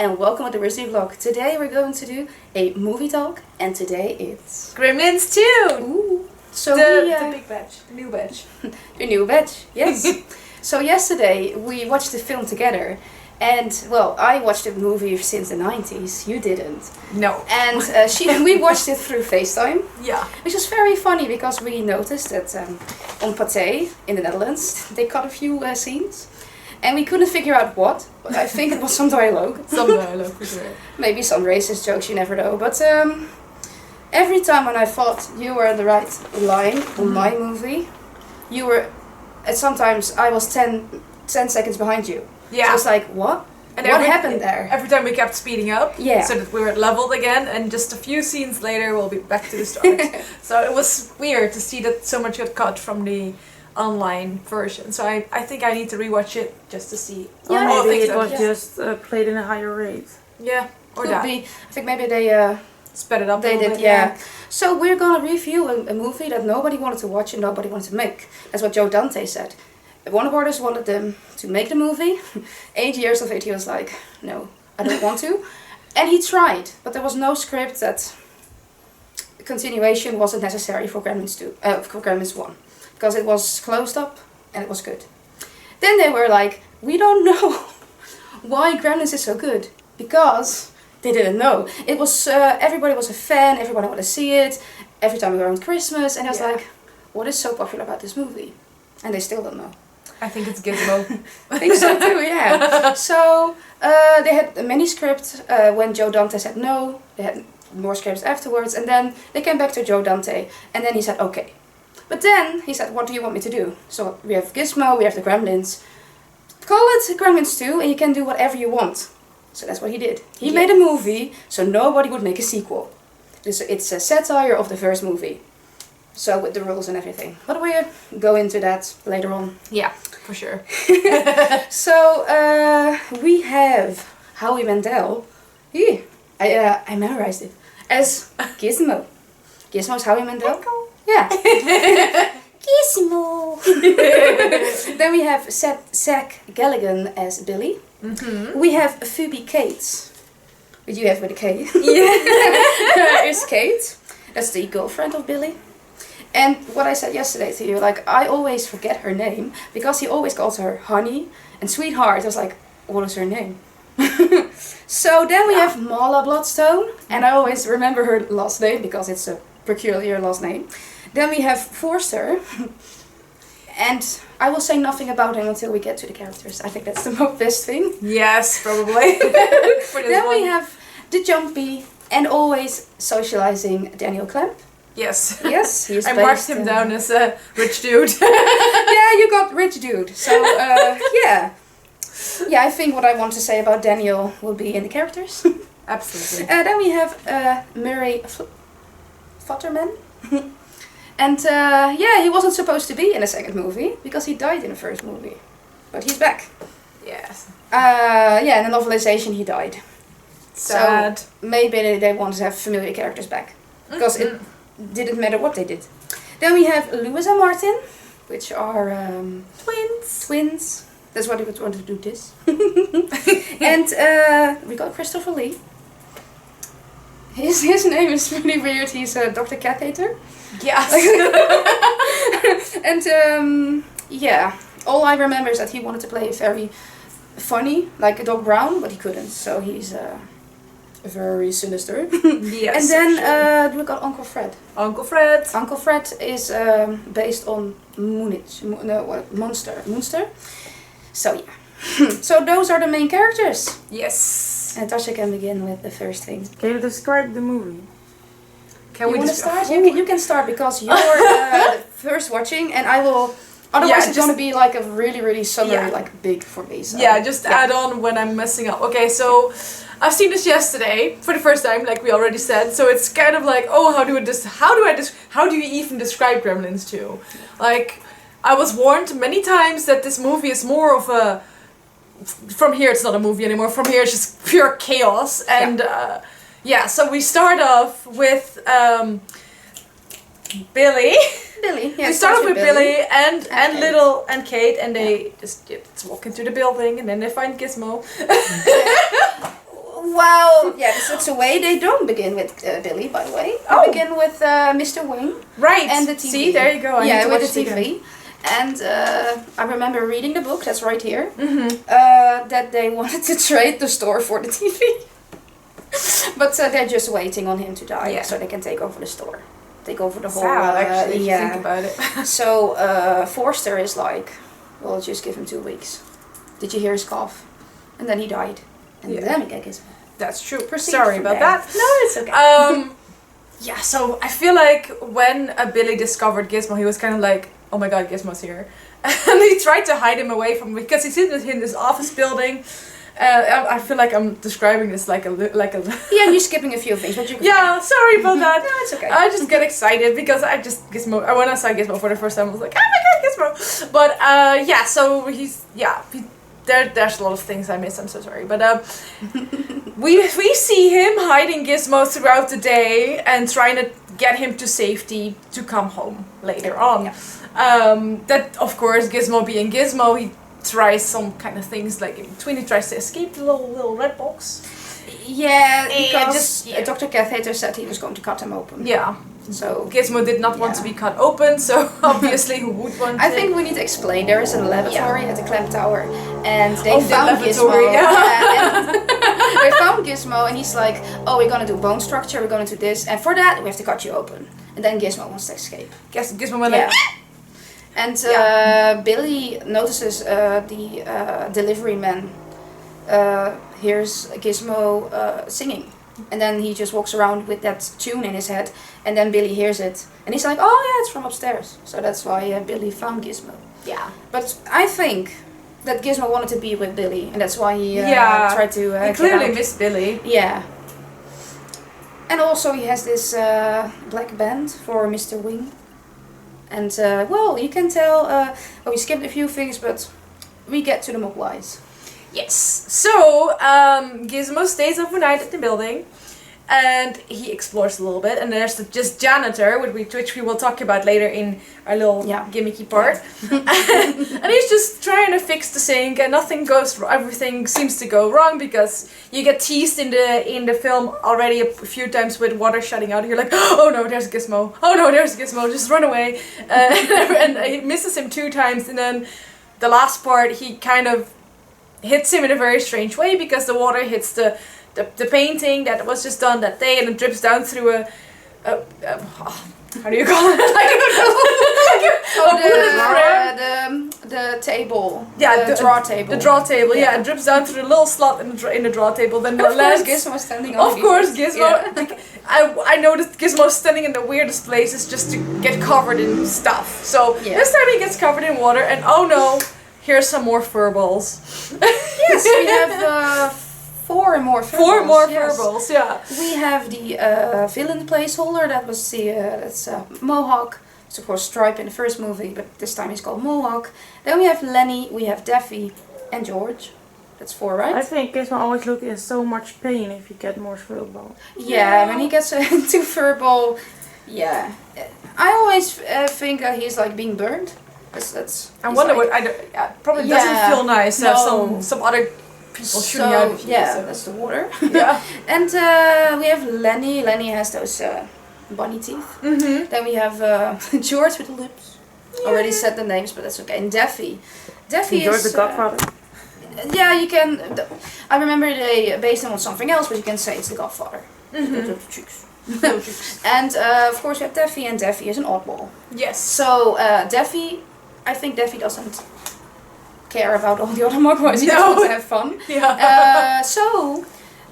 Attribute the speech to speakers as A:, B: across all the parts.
A: and welcome to the Rizzy Vlog. Today we're going to do a movie talk, and today it's
B: Gremlins 2!
A: Ooh. So
B: the big batch, the new batch.
A: The new batch, yes. So yesterday we watched the film together, and well, I watched the movie since the 90s, you didn't.
B: No.
A: And we watched it through FaceTime.
B: Yeah.
A: Which was very funny because we noticed that on Pathé in the Netherlands, they cut a few scenes. And we couldn't figure out what, but I think it was some dialogue.
B: Some dialogue, for sure.
A: Maybe some racist jokes, you never know. But every time when I thought you were on the right line on my movie, you were, sometimes I was 10 seconds behind you.
B: Yeah.
A: So I was like, what?
B: And
A: what happened there?
B: Every time we kept speeding up,
A: yeah.
B: So that we were leveled again, and just a few scenes later we'll be back to the start. So it was weird to see that so much got cut from the online version. So I think I need to rewatch it just to see.
C: Or
A: Yeah,
C: maybe it was just played in a higher rate.
B: Yeah, or
A: Could
B: that.
A: be. I think maybe they
B: sped it up
A: they
B: a little
A: did,
B: bit.
A: yeah. So we're gonna review a movie that nobody wanted to watch and nobody wanted to make. That's what Joe Dante said. Warner Brothers wanted them to make the movie. 8 years of it, he was like, no, I don't want to. And he tried, but there was no script that continuation wasn't necessary for Gremlins 2, for Gremlins 1. Because it was closed up and it was good. Then they were like, we don't know why Gremlins is so good. Because they didn't know. It was, everybody was a fan, everybody wanted to see it. Every time we were around Christmas, and I was like, what is so popular about this movie? And they still don't know.
B: I think it's Gizmo.
A: I think so too, yeah. So they had a mini script when Joe Dante said no. They had more scripts afterwards, and then they came back to Joe Dante, and then he said okay. But then he said, what do you want me to do? So we have Gizmo, we have the Gremlins. Call it Gremlins 2, and you can do whatever you want. So that's what he did. He made a movie, so nobody would make a sequel. It's a satire of the first movie. So with the rules and everything. But we'll go into that later on.
B: Yeah, for sure.
A: So we have Howie Mandel. I memorized it as Gizmo. Gizmo's Howie Mandel. Yeah. Gizmo. Then we have Zach Galligan as Billy.
B: Mm-hmm.
A: We have Phoebe Cates. What you have with a K.
B: Yeah.
A: Is Kate. That's the girlfriend of Billy. And what I said yesterday to you, like, I always forget her name because he always calls her Honey and Sweetheart. I was like, what is her name? So then we have Mala Bloodstone, and I always remember her last name because it's a peculiar last name. Then we have Forster, and I will say nothing about him until we get to the characters. I think that's the best thing.
B: Yes, probably.
A: Then we have the Jumpy and always socializing Daniel Clamp.
B: Yes.
A: Yes, he's
B: I marked him down as a rich dude.
A: Yeah, you got rich dude. So, yeah. Yeah, I think what I want to say about Daniel will be in the characters.
B: Absolutely.
A: Then we have Murray Futterman. And yeah, he wasn't supposed to be in the second movie because he died in the first movie. But he's back.
B: Yes.
A: Yeah, in the novelization he died.
B: Sad.
A: So maybe they want to have familiar characters back. Because it didn't matter what they did. Then we have Lewis and Martin, which are twins. That's why they would want to do this. And we got Christopher Lee. His name is really weird. He's Dr. Cat Hater.
B: Yes.
A: And yeah, all I remember is that he wanted to play very funny, like Doc Brown, but he couldn't. So he's very sinister.
B: Yes.
A: And then we got Uncle Fred.
B: Uncle Fred.
A: Uncle Fred is based on Munster. So yeah. So those are the main characters.
B: Yes.
A: And Tasha can begin with the first thing.
C: Can you describe the movie?
A: You want to start? You can start because you're first watching, and I will. Otherwise, it's going to be like a really summary, like big for me. So.
B: Yeah, just add on when I'm messing up. Okay, so I've seen this yesterday for the first time, like we already said. So it's kind of like, oh, how do you even describe Gremlins 2? Like, I was warned many times that this movie is more of a. From here, it's not a movie anymore. From here, it's just pure chaos. And yeah, so we start off with Billy.
A: Yeah,
B: we start off with Billy and Little and Kate, and they just walk into the building, and then they find Gizmo.
A: it's a way. They don't begin with Billy, by the way. They begin with Mr. Wing.
B: Right.
A: And the TV.
B: See, there you go. I need to
A: with
B: watch
A: the
B: it
A: TV.
B: again.
A: And I remember reading the book, that's right here, that they wanted to trade the store for the TV. But they're just waiting on him to die, so they can take over the store. Take over the whole...
B: Sad, actually, if you think about it.
A: So Forster is like, well, just give him 2 weeks. Did you hear his cough? And then he died. And then we get his...
B: That's true.
A: Proceed
B: Sorry
A: from
B: about
A: there.
B: that.
A: No, it's okay.
B: Yeah, so I feel like when Billy discovered Gizmo, he was kind of like, oh my god, Gizmo's here. And he tried to hide him away from, because he's in this office building. I feel like I'm describing this like a
A: Yeah, you're skipping a few things, but you can...
B: Yeah, sorry about that.
A: No, it's okay.
B: I just get excited because when I saw Gizmo for the first time, I was like, oh my god, Gizmo! But yeah, so there's a lot of things I miss, I'm so sorry. But we see him hiding Gizmo throughout the day and trying to get him to safety to come home later on. Yeah. That, of course, Gizmo being Gizmo, he tries some kind of things, like in between he tries to escape the little red box.
A: Yeah, because Dr. Cath Hater said he was going to cut him open.
B: Yeah.
A: So
B: Gizmo did not want to be cut open, so obviously who would want to?
A: I think we need to explain. There is a laboratory at the Clamp Tower, and they
B: the
A: found Gizmo.
B: laboratory,
A: And they found Gizmo, and he's like, "Oh, we're gonna do bone structure. We're gonna do this, and for that we have to cut you open." And then Gizmo wants to escape.
B: Gizmo went like.
A: And Billy notices the delivery man hears Gizmo singing. And then he just walks around with that tune in his head. And then Billy hears it. And he's like, oh yeah, it's from upstairs. So that's why Billy found Gizmo.
B: Yeah.
A: But I think that Gizmo wanted to be with Billy. And that's why he tried to
B: he clearly missed Billy.
A: Yeah. And also he has this black band for Mr. Wing. And, well, you can tell, we skipped a few things, but we get to the Mogwais.
B: Yes. So, Gizmo stays overnight at the building, and he explores a little bit, and there's just janitor, which we will talk about later in our little gimmicky part. And he's just trying to fix the sink, and everything seems to go wrong, because you get teased in the film already a few times with water shutting out. You're like, oh no, there's Gizmo. Oh no, there's Gizmo. Just run away. And he misses him 2 times, and then the last part, he kind of hits him in a very strange way, because the water hits the painting that was just done that day, and it drips down through a how do you call it?
A: The table.
B: Yeah,
A: the draw table.
B: The draw table. Yeah, it drips down through the little slot in the draw table. Then
A: of course, Gizmo standing on.
B: Of course, Gizmo. Yeah. I noticed Gizmo standing in the weirdest places just to get covered in stuff. So this time he gets covered in water, and oh no, here's some more furballs.
A: Yes, we have 4 more furballs.
B: 4 more furballs, yeah.
A: We have the villain placeholder, that was that's Mohawk. It's of course Stripe in the first movie, but this time he's called Mohawk. Then we have Lenny, we have Daffy, and George. That's 4, right?
C: I think Gizmo always looks in so much pain if you get more furball.
A: Yeah, when he gets into furball, yeah. I always think that he's like being burned.
B: I wonder what probably doesn't feel nice.
A: No.
B: Some other people shooting out of you.
A: Yeah, that's the water.
B: Yeah.
A: And we have Lenny. Lenny has those bunny teeth.
B: Mm-hmm.
A: Then we have George with the lips. Yeah. Already said the names, but that's okay. And Daffy. Daffy
C: George
A: is
C: the Godfather.
A: Yeah, you can. I remember they based him on something else, but you can say it's the Godfather.
B: Mm-hmm.
A: And of course we have Daffy, and Daffy is an oddball.
B: Yes.
A: So Daffy, I think Daffy doesn't care about all the other Mogwais. He just wants to have fun.
B: Yeah.
A: So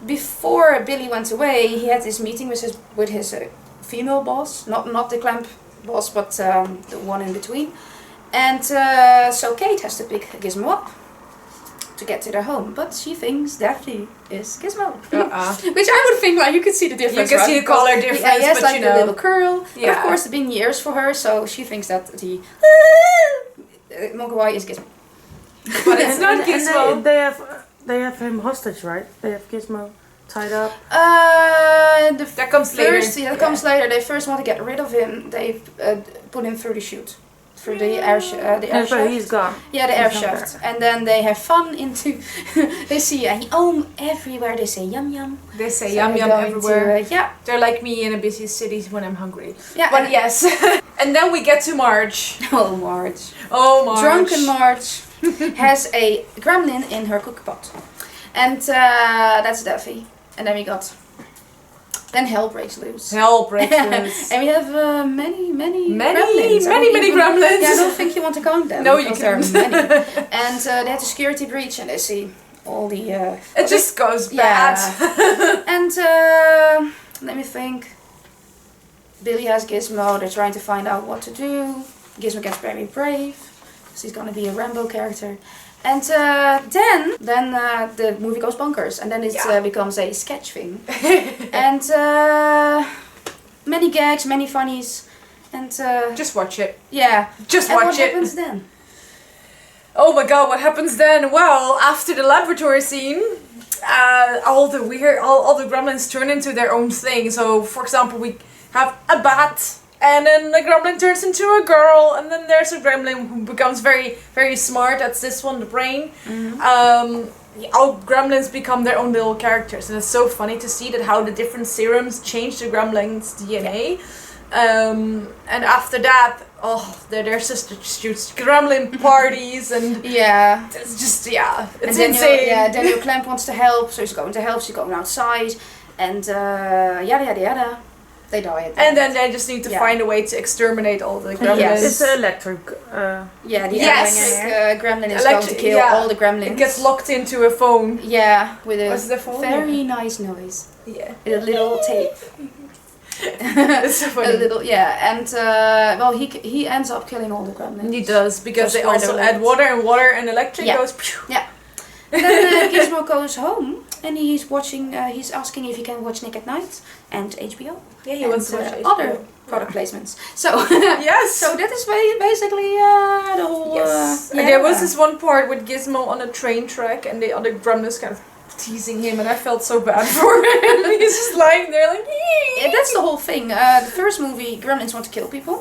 A: before Billy went away, he had this meeting with his female boss, not the Clamp boss, but the one in between. And so Kate has to pick Gizmo up to get to their home, but she thinks Daffy is Gizmo. Which I would think, like, you could see the difference.
B: You can see the color difference,
A: he has
B: but
A: like the little curl.
B: Yeah.
A: But of course, it's been years for her, so she thinks that the Mogwai is Gizmo.
B: But it's not Gizmo.
C: And they have him hostage, right? They have Gizmo tied up.
B: That comes later.
A: That comes later. They first want to get rid of him. They put him through the chute. for the air the air
C: And so
A: shaft.
C: he's gone.
A: Yeah, the air
C: He's not
A: shaft. And then they have fun into. They see everywhere. They say yum yum.
B: They say
A: So
B: yum
A: they're
B: yum
A: going
B: everywhere.
A: To, yeah.
B: They're like me in a busy city when I'm hungry.
A: Yeah.
B: But yes. And then we get to Marge.
A: Oh, Marge.
B: Oh, Marge.
A: Drunken Marge has a gremlin in her cookie pot. And that's Daffy. And then we got. Then hell breaks loose.
B: Hell breaks loose.
A: And we have many gremlins.
B: Many gremlins.
A: Yeah, I don't think you want to count them.
B: No, you
A: because there are
B: can't.
A: many. And they had a security breach and they see all the...
B: It just goes bad.
A: And let me think. Billy has Gizmo. They're trying to find out what to do. Gizmo gets very brave. So he's going to be a Rambo character. And then the movie goes bonkers, and then it becomes a sketch thing, and many gags, many funnies, and
B: Just watch it.
A: yeah.
B: Just
A: And
B: watch
A: what
B: it.
A: happens then?
B: Oh my god, what happens then? Well, after the laboratory scene, all the gremlins turn into their own thing. So, for example, we have a bat. And then the gremlin turns into a girl, and then there's a gremlin who becomes very, very smart. That's this one, the brain. All gremlins become their own little characters, and it's so funny to see that how the different serums change the gremlin's DNA. And after that, their sister shoots gremlin parties, and
A: Yeah.
B: it's just it's
A: And
B: insane.
A: Daniel Clamp wants to help, so he's going to help. She's going outside, and yada yada yada. They die at the
B: And
A: end.
B: then they just need to find a way to exterminate all the gremlins.
A: Yes.
C: It's an electric.
A: Yeah, the
B: Yes.
A: electric gremlin is going to kill all the gremlins.
B: It gets locked into a phone.
A: Yeah, with a
B: What's the phone?
A: very nice noise.
B: Yeah.
A: With a little tape.
B: It's so funny.
A: A little, yeah, and he ends up killing all the gremlins.
B: He does, because they
A: Spoiler
B: also
A: alert.
B: add water and electric
A: Yeah.
B: goes pew.
A: Yeah. And then Gizmo goes home and he's watching. He's asking if he can watch Nick at Night and HBO.
B: Yeah, he
A: and,
B: wants to watch HBO.
A: other product placements. So
B: Yes.
A: so that is basically the whole.
B: Yes. And there was this one part with Gizmo on a train track, and the other gremlins kind of teasing him, and I felt so bad for him. He's just lying there like.
A: Yeah, that's the whole thing. The first movie, Gremlins want to kill people.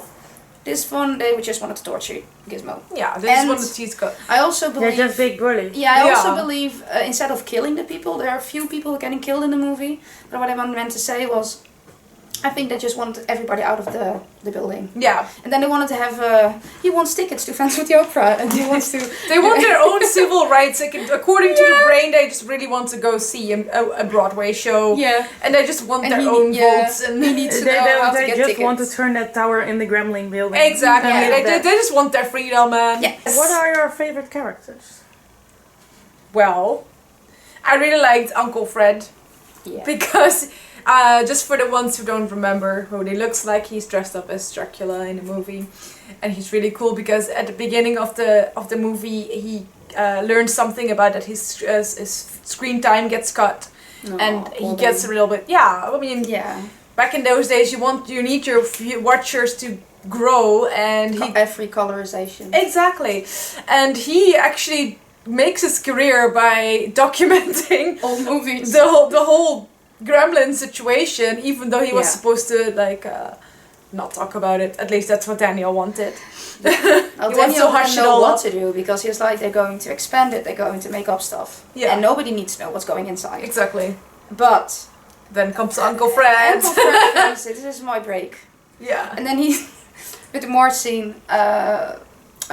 A: This one, they just wanted to torture Gizmo.
B: Yeah, this is
A: And
B: one of the tease cut.
A: I also
C: They're
A: believe.
C: just big bullies.
A: Yeah, I also
B: Yeah.
A: believe instead of killing the people, there are a few people getting killed in the movie. But what I meant to say was, I think they just wanted everybody out of the building.
B: Yeah.
A: And then they wanted to have, he wants tickets to Friends with the Opera, and he wants to...
B: They want their own civil rights. Like, according to the brain, they just really want to go see a Broadway show.
A: Yeah.
B: And they just want
A: And
B: their
A: he-
B: own
A: yeah.
B: votes. And
A: He needs to know how to
C: They
A: get
C: just
A: tickets.
C: want to turn that tower in the Gremlin building.
B: Exactly.
A: Yeah.
B: They just want their freedom, man.
A: Yes.
C: What are your favorite characters?
B: Well, I really liked Uncle Fred.
A: Yeah.
B: Because, just for the ones who don't remember who he looks like, he's dressed up as Dracula in the movie. And he's really cool because at the beginning of the movie, he learns something about that his screen time gets cut.
A: No,
B: And he
A: well
B: gets a
A: then.
B: little bit, I mean,
A: Yeah.
B: back in those days, you need your watchers to grow, and he
A: Every colorization.
B: exactly, and he actually makes his career by documenting
A: Old movies.
B: the whole Gremlin situation, even though he was
A: Yeah.
B: supposed to not talk about it. At least that's what Daniel wanted.
A: Well,
B: He wants
A: Daniel
B: to hush
A: didn't
B: it
A: know
B: all
A: what
B: up.
A: to do because he's like, they're going to expand it, they're going to make up stuff.
B: Yeah.
A: And nobody needs to know what's going inside.
B: Exactly.
A: But
B: Then comes Uncle Fred.
A: Uncle Fred thinks, this is my break.
B: Yeah.
A: And then he, with the March scene, I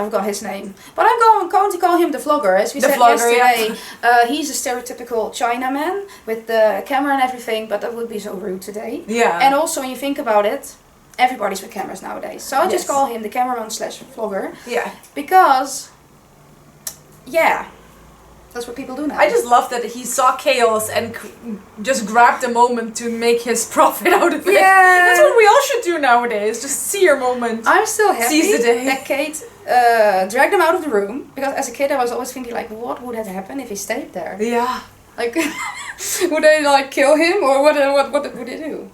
A: forgot his name. But I'm going to call him the vlogger, as we
B: The
A: said
B: vlogger,
A: yesterday. He's a stereotypical Chinaman with the camera and everything, but that would be so rude today.
B: Yeah.
A: And also, when you think about it, everybody's with cameras nowadays. So I just
B: Yes.
A: call him the cameraman / vlogger.
B: Yeah.
A: Because, yeah, that's what people do now.
B: I just love that he saw chaos and just grabbed the moment to make his profit out of it.
A: Yeah.
B: That's what we all should do nowadays. Just see your moment.
A: I'm still happy
B: Seize the day.
A: that Kate dragged him out of the room, because as a kid I was always thinking like, what would have happened if he stayed there?
B: Yeah.
A: Like, would they like kill him, or what would they do?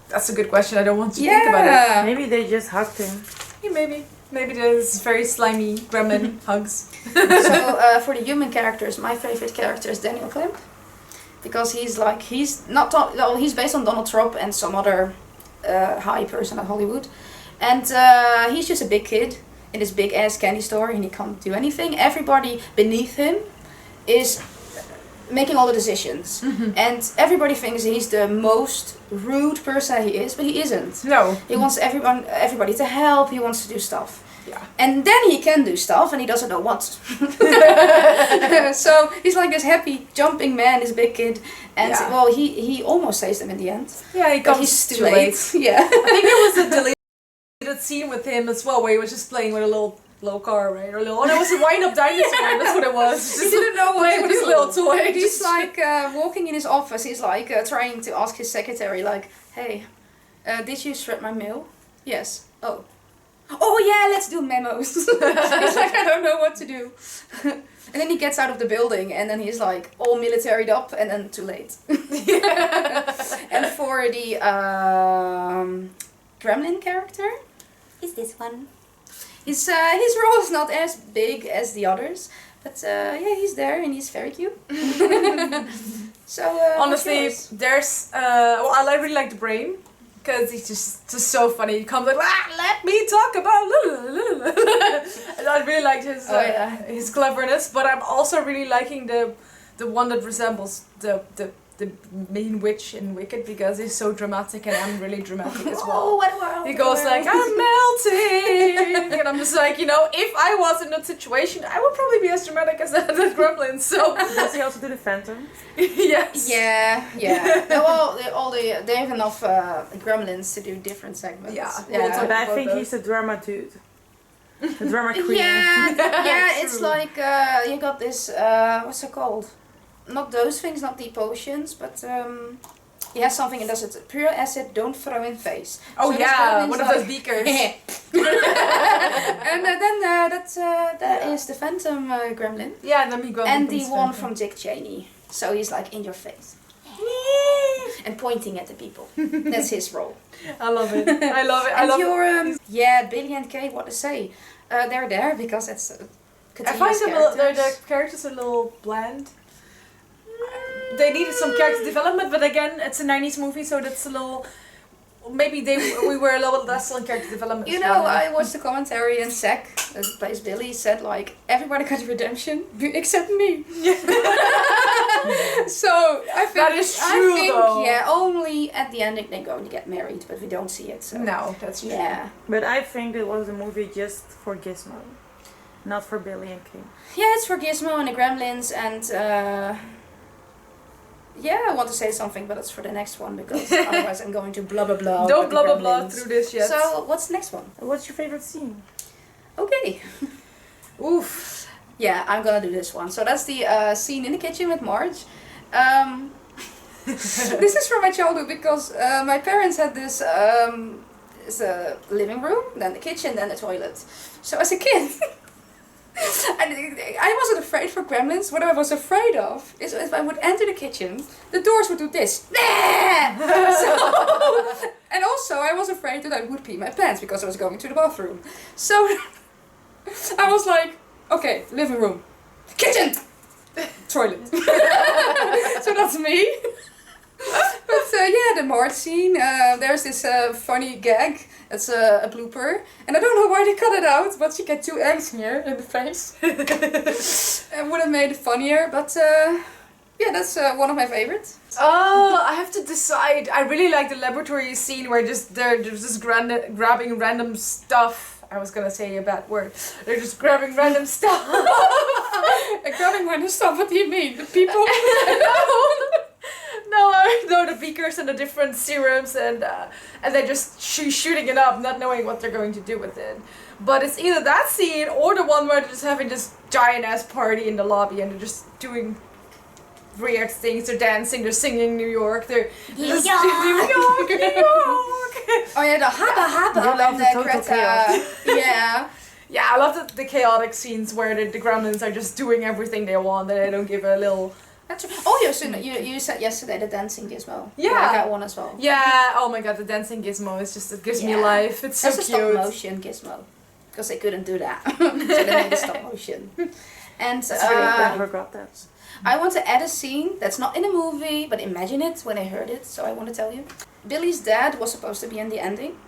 B: That's a good question. I don't want to think about it.
C: Maybe they just hugged him.
B: Yeah, maybe. Maybe there's very slimy gremlin hugs.
A: So for the human characters, my favorite character is Daniel Clamp, because he's based on Donald Trump and some other high person at Hollywood, and he's just a big kid in this big ass candy store and he can't do anything. Everybody beneath him is making all the decisions. And everybody thinks he's the most rude person he is, but he isn't.
B: No.
A: He wants everybody to help, he wants to do stuff.
B: Yeah.
A: And then he can do stuff and he doesn't know what. So he's like this happy jumping man, this big kid. And well, he almost saves them in the end.
B: Yeah, he
A: But
B: comes
A: he's
B: too late.
A: Yeah.
B: I think there was a deleted scene with him as well, where he was just playing with a little car, right? Or little, oh, that was a wind-up dinosaur. That's what it was. Just
A: He didn't know what
B: playing
A: to
B: with his
A: do.
B: little toy.
A: He's like walking in his office. He's like trying to ask his secretary, like, "Hey, did you shred my mail?" "Yes." "Oh, oh yeah, let's do memos." He's like, "I don't know what to do." And then he gets out of the building, and then he's like all militaried up, and then too late. And for the Gremlin character, is this one. His role is not as big as the others, but yeah, he's there and he's very cute. So
B: honestly, there's well, I really like the brain because he's just so funny. He comes like, let me talk about, and I really liked his cleverness. But I'm also really liking the one that resembles the main witch in Wicked, because he's so dramatic and I'm really dramatic as well.
A: Oh, what a world!
B: He goes like, "I'm melting," and I'm just like, you know, if I was in that situation, I would probably be as dramatic as that Gremlin. So
C: Does he also do the Phantom?
B: yes.
A: Yeah. Well, they have enough Gremlins to do different segments.
B: Yeah.
C: But I think he's a drama dude. The drama queen.
A: Yeah. It's like you got this. What's it called? Not those things, not the potions, but he has something and does it. Pure acid, don't throw in face.
B: Oh
A: So
B: yeah, one of those beakers.
A: And then that is the Phantom Gremlin.
B: Yeah, and then he goes.
A: And the one from Dick Cheney. So he's like in your face. And pointing at the people. That's his role.
B: I love it. I love it. I
A: And
B: love
A: your yeah, Billy and Kay, what to say? They're there because it's
B: I find the characters a little bland. They needed some character development, but again, it's a 90s movie, so that's a little. Maybe we were a little less on character development.
A: You know, I watched the commentary and Zach, who plays Billy, said like, everybody got redemption except me. So I think
B: that is true, though.
A: Yeah, only at the ending they're going to get married, but we don't see it. So.
B: No, that's true.
A: Yeah.
C: But I think it was a movie just for Gizmo, not for Billy and King.
A: Yeah, it's for Gizmo and the Gremlins and. Yeah, I want to say something, but it's for the next one because otherwise I'm going to blah blah blah.
B: Don't blah blah blah through this yet.
A: So, what's the next one?
C: What's your favorite scene?
A: Okay.
B: Oof.
A: Yeah, I'm gonna do this one. So that's the scene in the kitchen with Marge. This is from my childhood because my parents had this living room, then the kitchen, then the toilet. So as a kid. And I wasn't afraid for gremlins. What I was afraid of is if I would enter the kitchen, the doors would do this. So, and also I was afraid that I would pee my pants because I was going to the bathroom. So I was like, okay, living room, kitchen, toilet. So that's me. But yeah, the Marge scene, there's this funny gag. It's a blooper, and I don't know why they cut it out, but she got 2 eggs here in the face. It would have made it funnier, but yeah, that's one of my favorites.
B: Oh, I have to decide. I really like the laboratory scene where they're just grabbing random stuff. I was gonna say a bad word. They're just grabbing random stuff.
A: Grabbing random stuff, what do you mean? The people?
B: No, the beakers and the different serums and they're just shooting it up, not knowing what they're going to do with it. But it's either that scene or the one where they're just having this giant ass party in the lobby and they're just doing weird things. They're dancing, they're singing New York, they're
A: New
B: just
A: York.
B: New York, New York.
A: Oh yeah, the habba
C: You love
A: and
C: the total
A: Greta.
C: chaos.
A: Yeah.
B: Yeah, I love the chaotic scenes where the gremlins are just doing everything they want. They don't give a little.
A: That's oh, you said yesterday the dancing gizmo.
B: Yeah.
A: I like that one as well.
B: Yeah, oh my god, the dancing gizmo is just, it gives me
A: Yeah.
B: life. It's so
A: That's
B: cute.
A: a stop motion gizmo. Because they couldn't do that. So they made a stop motion. And
C: I forgot that.
A: I want to add a scene that's not in a movie, but imagine it when I heard it, so I want to tell you. Billy's dad was supposed to be in the ending,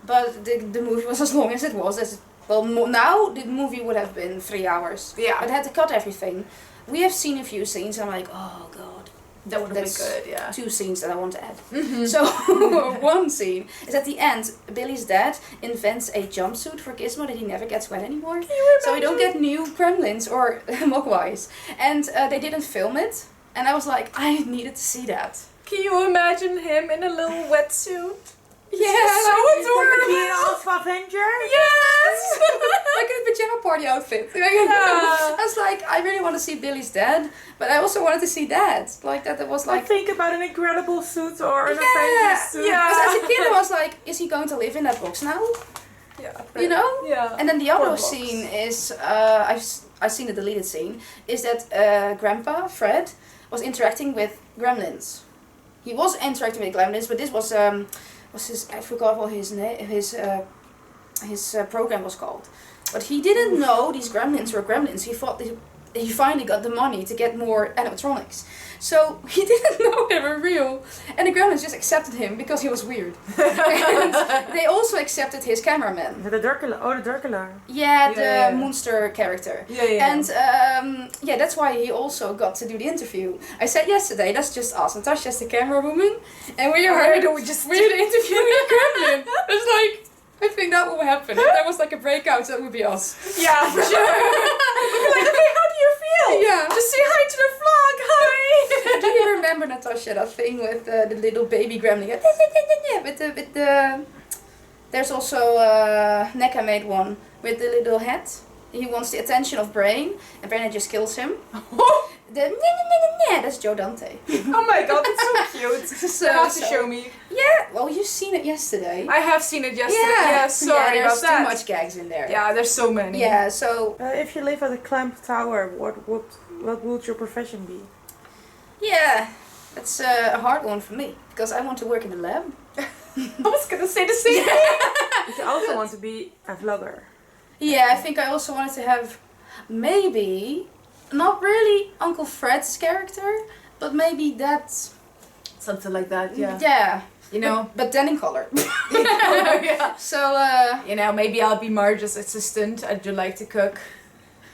A: but the movie was as long as it was, as Well, now the movie would have been 3 hours.
B: Yeah.
A: But I had to cut everything. We have seen a few scenes, and I'm like, oh god.
B: That would have been
A: That's
B: good, yeah.
A: 2 scenes that I want to add.
B: Mm-hmm.
A: So, one scene is at the end, Billy's dad invents a jumpsuit for Gizmo that he never gets wet anymore. So we don't get new Gremlins or Mogwais. And they didn't film it. And I was like, I needed to see that.
B: Can you imagine him in a little wetsuit?
A: Yeah,
B: so adorable.
C: Be an Alpha Avenger?
B: Yes!
A: like a pajama party outfit.
B: Yeah.
A: I was like, I really want to see Billy's dad, but I also wanted to see Dad. Like that was
C: I
A: like...
C: think about an Incredible suit or an
A: Yeah,
C: Avenger suit.
B: yeah.
A: Because as a kid I was like, is he going to live in that box now?
B: Yeah.
A: You know?
B: Yeah.
A: And then the other
B: Poor box.
A: scene is, I've seen the deleted scene, is that Grandpa, Fred, was interacting with Gremlins. He was interacting with Gremlins, but this was his, I forgot what his name, his program was called. But he didn't know these Gremlins were Gremlins. He thought he finally got the money to get more animatronics. So he didn't know they were real. And the Gremlins just accepted him because he was weird. And they also accepted his cameraman.
C: The Dracula. Oh, the Dracula.
A: Yeah, the
B: Yeah.
A: monster character.
B: Yeah.
A: And yeah, that's why he also got to do the interview. I said yesterday, that's just us. Natasha's the camera woman, and we are
B: We're
A: the interviewing a Gremlin. It's like, I think that will happen. If there was like a breakout, that would be us.
B: Yeah, for sure. We'd be like, okay, how do you feel?
A: Yeah.
B: Just say hi to the vlog, hi!
A: Do you remember, Natasha, that thing with the little baby Gremlin? With the there's also Neka made one with the little head. He wants the attention of Brain, and Brain just kills him. That's Joe Dante.
B: Oh my god, that's so cute.
A: So,
B: You have to show me.
A: Yeah, well, you've seen it yesterday.
B: I have seen it yesterday. Yeah, sorry
A: there's
B: about that.
A: too much gags in there.
B: Yeah, there's so many.
A: Yeah, so
C: If you live at a climbed tower, what would your profession be?
A: yeah, that's a hard one for me because I want to work in the lab.
B: I was gonna say the same thing.
C: If you also want to be a vlogger.
A: Yeah, I think I also wanted to have maybe not really Uncle Fred's character, but maybe that's
B: Something like that, yeah.
A: yeah.
B: You know?
A: But then in color.
B: Yeah.
A: So
B: You know, maybe I'll be Marge's assistant. I do like to cook.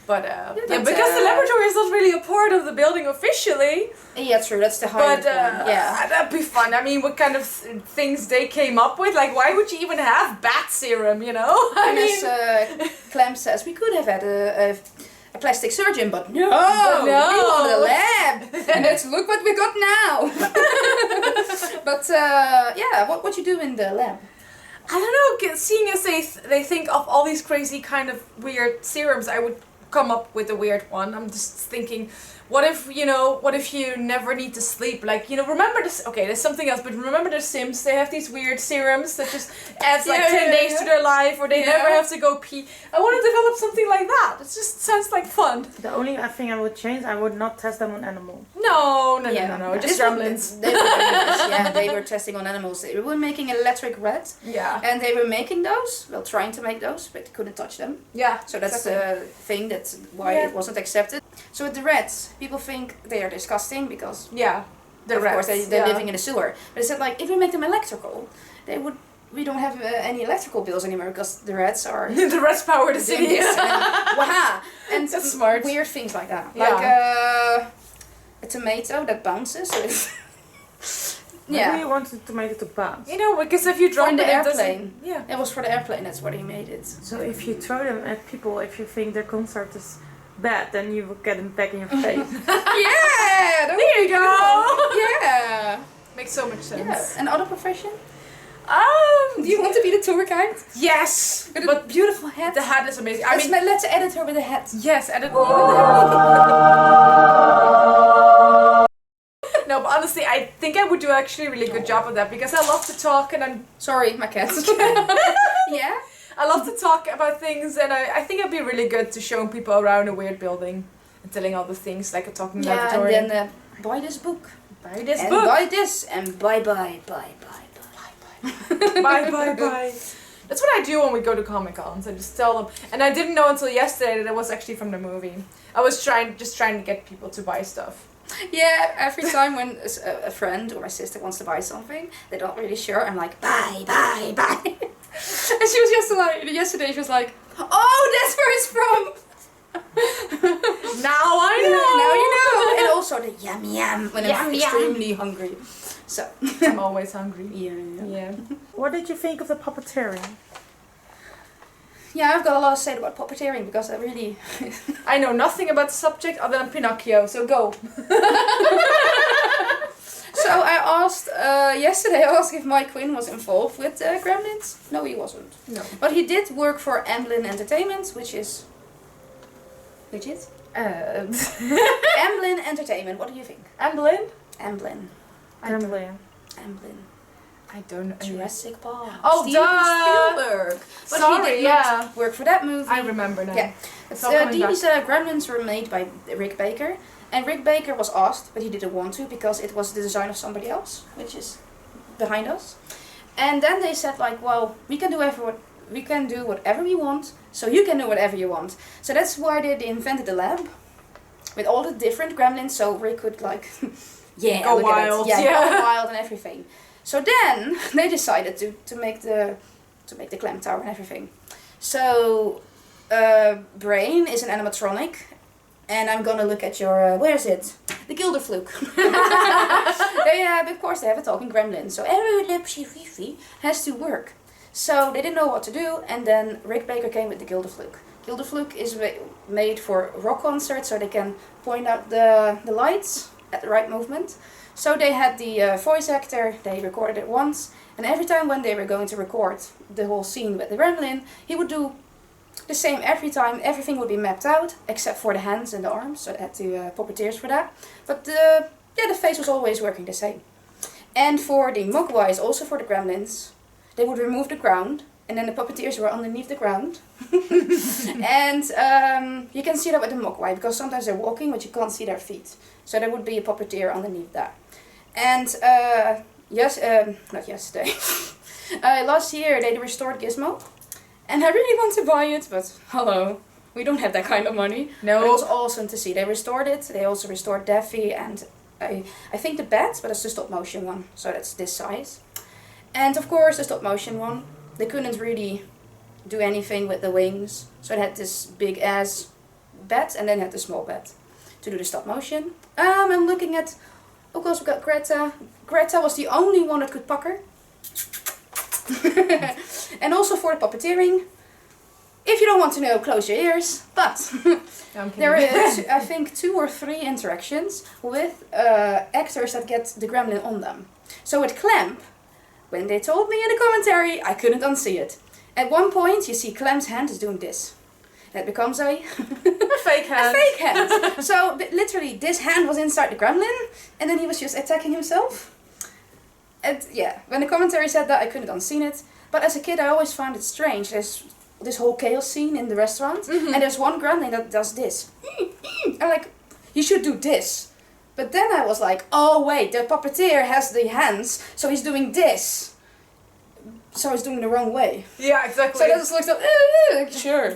B: But yeah,
A: but,
B: because the laboratory is not really a part of the building officially.
A: yeah, true. That's the hard
B: But
A: one. Yeah.
B: that'd be fun. I mean, what kind of things they came up with? Like, why would you even have bat serum? You know?
A: And as Clem says, we could have had a plastic surgeon, but no,
B: no.
A: we wanted a lab, and let's look what we got now. But yeah, what you do in the lab?
B: I don't know. Seeing as they think of all these crazy kind of weird serums, I would come up with a weird one. I'm just thinking, what if you never need to sleep? Like, remember this, okay, there's something else, but remember the Sims, they have these weird serums that just adds like 10 days to their life, or they never have to go pee. I want to develop something like that. It just sounds like fun.
C: The only thing I would change, I would not test them on animals.
B: No, just
A: This
B: Gremlins.
A: They were testing on animals. They were making electric red,
B: Yeah.
A: and they were making those, well, trying to make those, but they couldn't touch them.
B: Yeah.
A: So that's
B: exactly.
A: the thing, that's why it wasn't accepted. So with the rats, people think they are disgusting because,
B: Yeah. The
A: of
B: rats.
A: course, they're living in a sewer. But I said, like, if we make them electrical, we don't have any electrical bills anymore because the rats are
B: The rats power the
A: doing
B: city.
A: this and waha, and
B: That's smart.
A: weird things like that.
B: Yeah.
A: Like a tomato that bounces. So it's
C: Maybe
A: yeah.
C: you wanted the tomato to bounce.
B: Because if you drop
A: in the
B: it, it doesn't-
A: airplane.
B: Yeah.
A: It was for the airplane, that's why he made it.
C: So if you throw them at people, if you think their concert is bad, then you will get them back in your face.
A: Yeah!
B: There you go.
A: Yeah!
B: Makes so much sense.
A: Yeah. Another profession?
B: Um.
A: Do you want to be the tour guide?
B: Yes.
A: With a
B: But
A: beautiful hat?
B: the hat is amazing. I mean,
A: Let's edit her with a hat.
B: yes. Edit. No, but honestly, I think I would do actually a really good job of that because I love to talk and
A: Sorry, my cat. Yeah?
B: I love to talk about things, and I think I'd be really good to showing people around a weird building and telling all the things like a talking
A: Yeah,
B: laboratory.
A: and then buy this book.
B: buy this
A: and
B: book.
A: buy this and bye.
B: Bye. That's what I do when we go to Comic Cons. I just tell them, and I didn't know until yesterday that it was actually from the movie. I was trying to get people to buy stuff.
A: Yeah, every time when a friend or my sister wants to buy something, they're not really sure, I'm like, bye. And she was just like, yesterday she was like, oh, that's where it's from.
B: Now I know.
A: Now you know. And also the yum yum when I'm extremely hungry. So
B: I'm always hungry.
A: Yeah.
C: What did you think of the puppeteering?
A: Yeah, I've got a lot to say about puppeteering because I really...
B: I know nothing about the subject other than Pinocchio, so go.
A: So I asked, yesterday I asked if Mike Quinn was involved with Gremlins. No, he wasn't.
B: No.
A: But he did work for Amblin Entertainment, which is... Which is? Amblin Entertainment, what do you think?
B: Amblin?
A: Amblin.
C: Gremlin.
A: Amblin.
B: I don't know.
A: Jurassic Park.
B: Oh,
A: Steven
B: duh.
A: Spielberg. But
B: Sorry,
A: he did not work for that movie.
B: I remember now.
A: Yeah.
B: It's all coming
A: These Gremlins were made by Rick Baker. And Rick Baker was asked, but he didn't want to because it was the design of somebody else, which is behind us. And then they said like, well, we can do whatever we want, so you can do whatever you want. So that's why they invented the lab with all the different Gremlins, so Rick could like,
B: go
A: look
B: wild,
A: at it. Go wild and everything. So then they decided to make the clam tower and everything. So Brain is an animatronic. And I'm gonna look at your, where is it? The Gilderfluke. Of course they have a talking gremlin. So every Lipsy Fifi has to work. So they didn't know what to do, and then Rick Baker came with the Gilderfluke. Gilderfluke is made for rock concerts, so they can point out the lights at the right movement. So they had the voice actor, they recorded it once, and every time when they were going to record the whole scene with the gremlin, he would do the same every time. Everything would be mapped out except for the hands and the arms, so they had to puppeteers for that. But the face was always working the same. And for the Mogwais, also for the Gremlins, they would remove the ground, and then the puppeteers were underneath the ground. And you can see that with the Mogwai because sometimes they're walking, but you can't see their feet. So there would be a puppeteer underneath that. And not yesterday. Last year they restored Gizmo. And I really want to buy it, but hello, we don't have that kind of money.
B: No.
A: But it was awesome to see. They restored it. They also restored Daffy and I think the bat, but it's the stop motion one. So that's this size. And of course the stop motion one, they couldn't really do anything with the wings. So they had this big ass bat and then had the small bat to do the stop motion. I'm looking at, of course we got Greta. Greta was the only one that could pucker. And also for the puppeteering, if you don't want to know, close your ears, but there is, I think, 2 or 3 interactions with actors that get the gremlin on them. So with Clamp, when they told me in the commentary, I couldn't unsee it. At one point you see Clamp's hand is doing this. That becomes a
B: fake hand.
A: A fake hand. So literally this hand was inside the gremlin and then he was just attacking himself. And yeah, when the commentary said that, I couldn't unseen it. But as a kid, I always found it strange. There's this whole chaos scene in the restaurant, and there's one gremlin that does this. I'm like, you should do this. But then I was like, oh wait, the puppeteer has the hands, so he's doing this. So he's doing the wrong way.
B: Yeah, exactly.
A: So that just looks like, sure.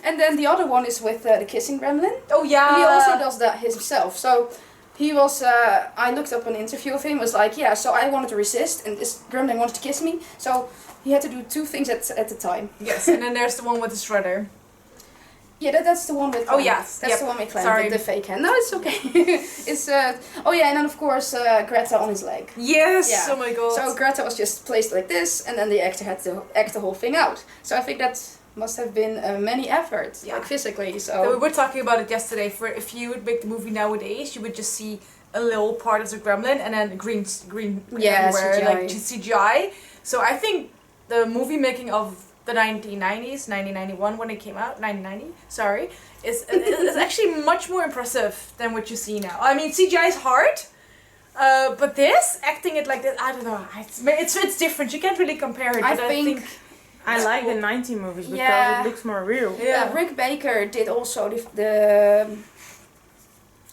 A: And then the other one is with the kissing gremlin.
B: Oh yeah.
A: He also does that himself. So he was, I looked up an interview of him, was like, yeah, so I wanted to resist, and this gremlin wanted to kiss me, so he had to do 2 things at a time.
B: Yes, and then there's the one with the shredder.
A: Yeah, that's the one with
B: Oh yes,
A: that's the one with Clem,
B: Sorry.
A: the fake hand. No, it's okay. It's, oh yeah, and then of course Greta on his leg.
B: Yes,
A: Yeah.
B: oh my god.
A: So Greta was just placed like this, and then the actor had to act the whole thing out. So I think that must have been many efforts,
B: Yeah.
A: like physically,
B: So we
A: so...
B: were talking about it yesterday. For if you would make the movie nowadays, you would just see a little part of the gremlin and then green
A: Yeah,
B: everywhere,
A: CGI.
B: like CGI. So I think the movie making of the 1990s, 1991 when it came out, 1990, sorry, is actually much more impressive than what you see now. I mean, CGI is hard, but this, acting it like this, I don't know, it's different. You can't really compare it.
A: I
B: But
A: think
C: I like the 90 movies because
A: Yeah.
C: it looks more real.
B: Yeah.
A: Rick Baker did also the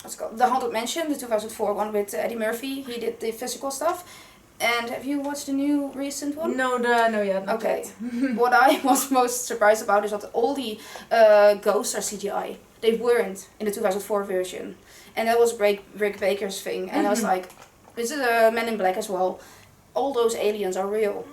A: what's it called? The Haunted Mansion, the 2004 one with Eddie Murphy. He did the physical stuff. And have you watched the new recent one?
B: No, yet. Not
A: Okay.
B: yet.
A: What I was most surprised about is that all the ghosts are CGI. They weren't in the 2004 version. And that was Rick Baker's thing. And I was like, this is Men in Black as well. All those aliens are real.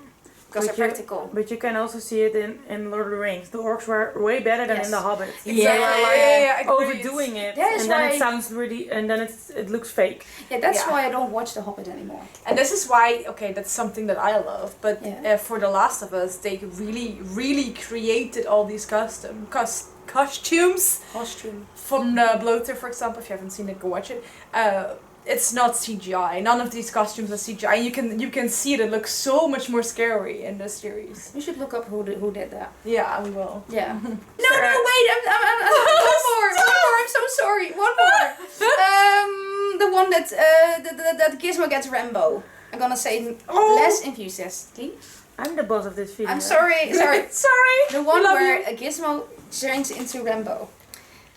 A: because they're practical.
C: But you can also see it in Lord of the Rings. The orcs were way better than in The Hobbit.
B: Exactly.
C: They were overdoing it,
A: That is
C: and then
A: why-
C: it sounds really, and then it looks fake.
A: Yeah, that's why I don't watch The Hobbit anymore.
B: And this is why, okay, that's something that I love, but for The Last of Us, they really created all these costumes. From the bloater, for example, if you haven't seen it, go watch it. It's not CGI. None of these costumes are CGI. You can see it. It looks so much more scary in the series.
A: We should look up who did that.
B: Yeah, we will.
A: Yeah. No, wait. I'm one more. I'm so sorry. One more. The one that Gizmo gets Rambo. I'm gonna say less enthusiastically.
C: I'm the boss of this video.
A: I'm sorry.
B: Sorry.
A: The one where a Gizmo turns into Rambo.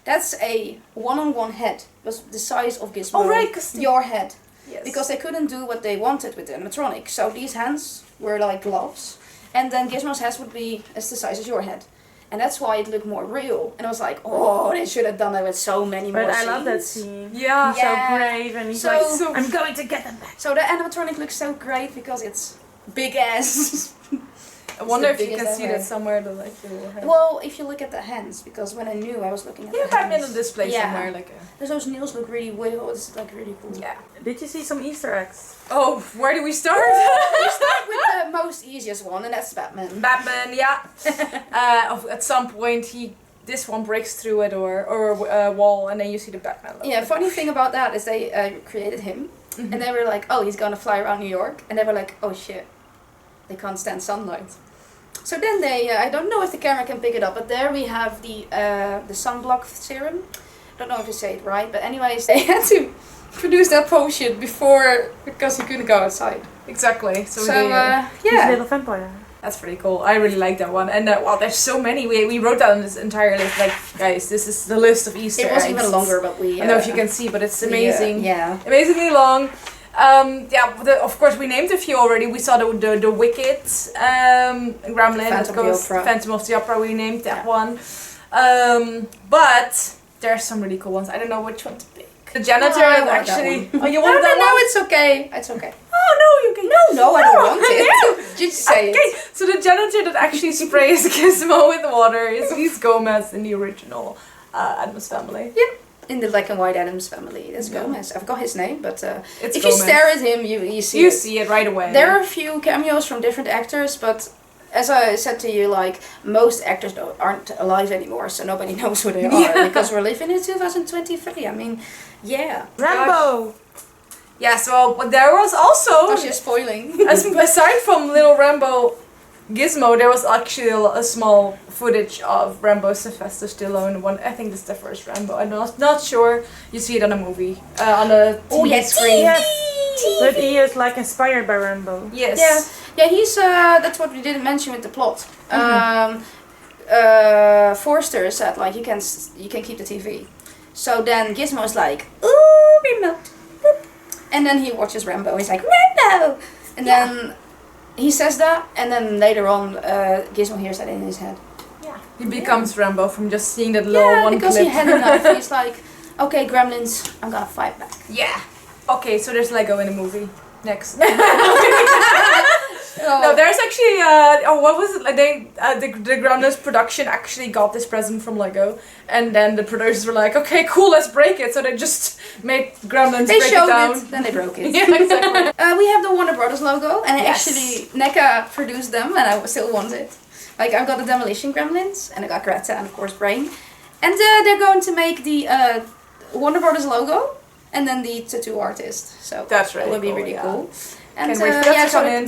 A: That's a one-on-one head. It was the size of Gizmo.
B: Oh, right, 'cause
A: your head.
B: Yes.
A: Because they couldn't do what they wanted with the animatronics. So these hands were like gloves. And then Gizmo's head would be as the size as your head. And that's why it looked more real. And I was like, oh, they should have done that with so many more
C: But I
A: scenes.
C: love that scene.
B: Yeah.
C: He's so brave, and he's
A: So-
C: like, I'm going to get them back.
A: So the animatronic looks so great because it's big ass.
B: I wonder
A: the
B: if you
A: biggest
B: can see
A: ever.
B: that somewhere. The little head.
A: Well, if you look at the hands, because when I knew I was looking at
B: Yeah,
A: the
B: I'm in
A: hands.
B: a display somewhere. Like
A: Those nails look really well. It's like really cool.
B: yeah.
C: Did you see some Easter eggs?
B: Oh, where do we start?
A: We start with the most easiest one, and that's Batman.
B: Batman, yeah. At some point, this one breaks through a door or a wall, and then you see the Batman logo.
A: Yeah, funny thing about that is they created him, and they were like, oh, he's gonna fly around New York, and they were like, oh shit, they can't stand sunlight. So then they, I don't know if the camera can pick it up, but there we have the sunblock serum. I don't know if you say it right, but anyways, they had to produce that potion before, because he couldn't go outside.
B: Exactly. So
C: He's a
A: yeah.
C: little vampire.
B: that's pretty cool. I really like that one. And wow, there's so many. We wrote down this entire list. Like, guys, this is the list of Easter eggs.
A: It was even longer, but we...
B: I don't know if you can see, but it's amazing.
A: yeah.
B: Amazingly long. Of course, we named a few already. We saw the Wicked Gremlin, Phantom of the Opera. We named that one. But there's some really cool ones. I don't know which one to pick. The janitor actually. Oh, you want that one?
A: No, it's okay. It's okay.
B: Oh no, you can.
A: No, I don't want it. Just say it.
B: Okay, so the janitor that actually sprays Gizmo with water is Gomez in the original Addams Family.
A: Yeah. In the black and white Addams Family, that's
B: Yeah.
A: Gomez. I forgot his name, but
B: It's
A: if
B: Gomez.
A: you stare at him, you see
B: You
A: it.
B: see it right away.
A: There are a few cameos from different actors, but as I said to you, like, most actors aren't alive anymore, so nobody knows who they are, because we're living in 2023. I mean, yeah.
C: Rambo!
B: Yeah, so but there was also,
A: Oh, she's spoiling.
B: aside from little Rambo Gizmo, there was actually a small footage of Rambo Sylvester Stallone one. I think this is the first Rambo. I'm not sure. You see it on a movie, on a TV screen.
C: Yes. But he is like inspired by Rambo.
B: Yes.
A: Yeah, he's, that's what we didn't mention with the plot. Forster said, like, you can keep the TV. So then Gizmo's like, ooh, remote. Boop. And then he watches Rambo. He's like, Rambo! And then he says that, and then later on, Gizmo hears that in his head.
B: Yeah. He becomes Rambo from just seeing that little one
A: because
B: clip.
A: he had enough. He's like, okay, Gremlins, I'm gonna fight back.
B: Yeah. Okay, so there's Lego in the movie. Next.
A: Oh.
B: No, there's actually what was it? Like the Gremlins production actually got this present from Lego, and then the producers were like, okay, cool, let's break it. So they just made Gremlins
A: They
B: break
A: showed
B: it down.
A: it, then they broke it.
B: Yeah, exactly.
A: We have the Warner Brothers logo, and
B: Yes.
A: actually NECA produced them, and I still want it. Like, I've got the Demolition Gremlins, and I got Greta, and of course Brain. And they're going to make the Warner Brothers logo, and then the tattoo artist. So
B: That's really
A: that would be
B: cool,
A: really
B: yeah.
A: cool. And
B: Can't wait for that to
A: so
B: come in.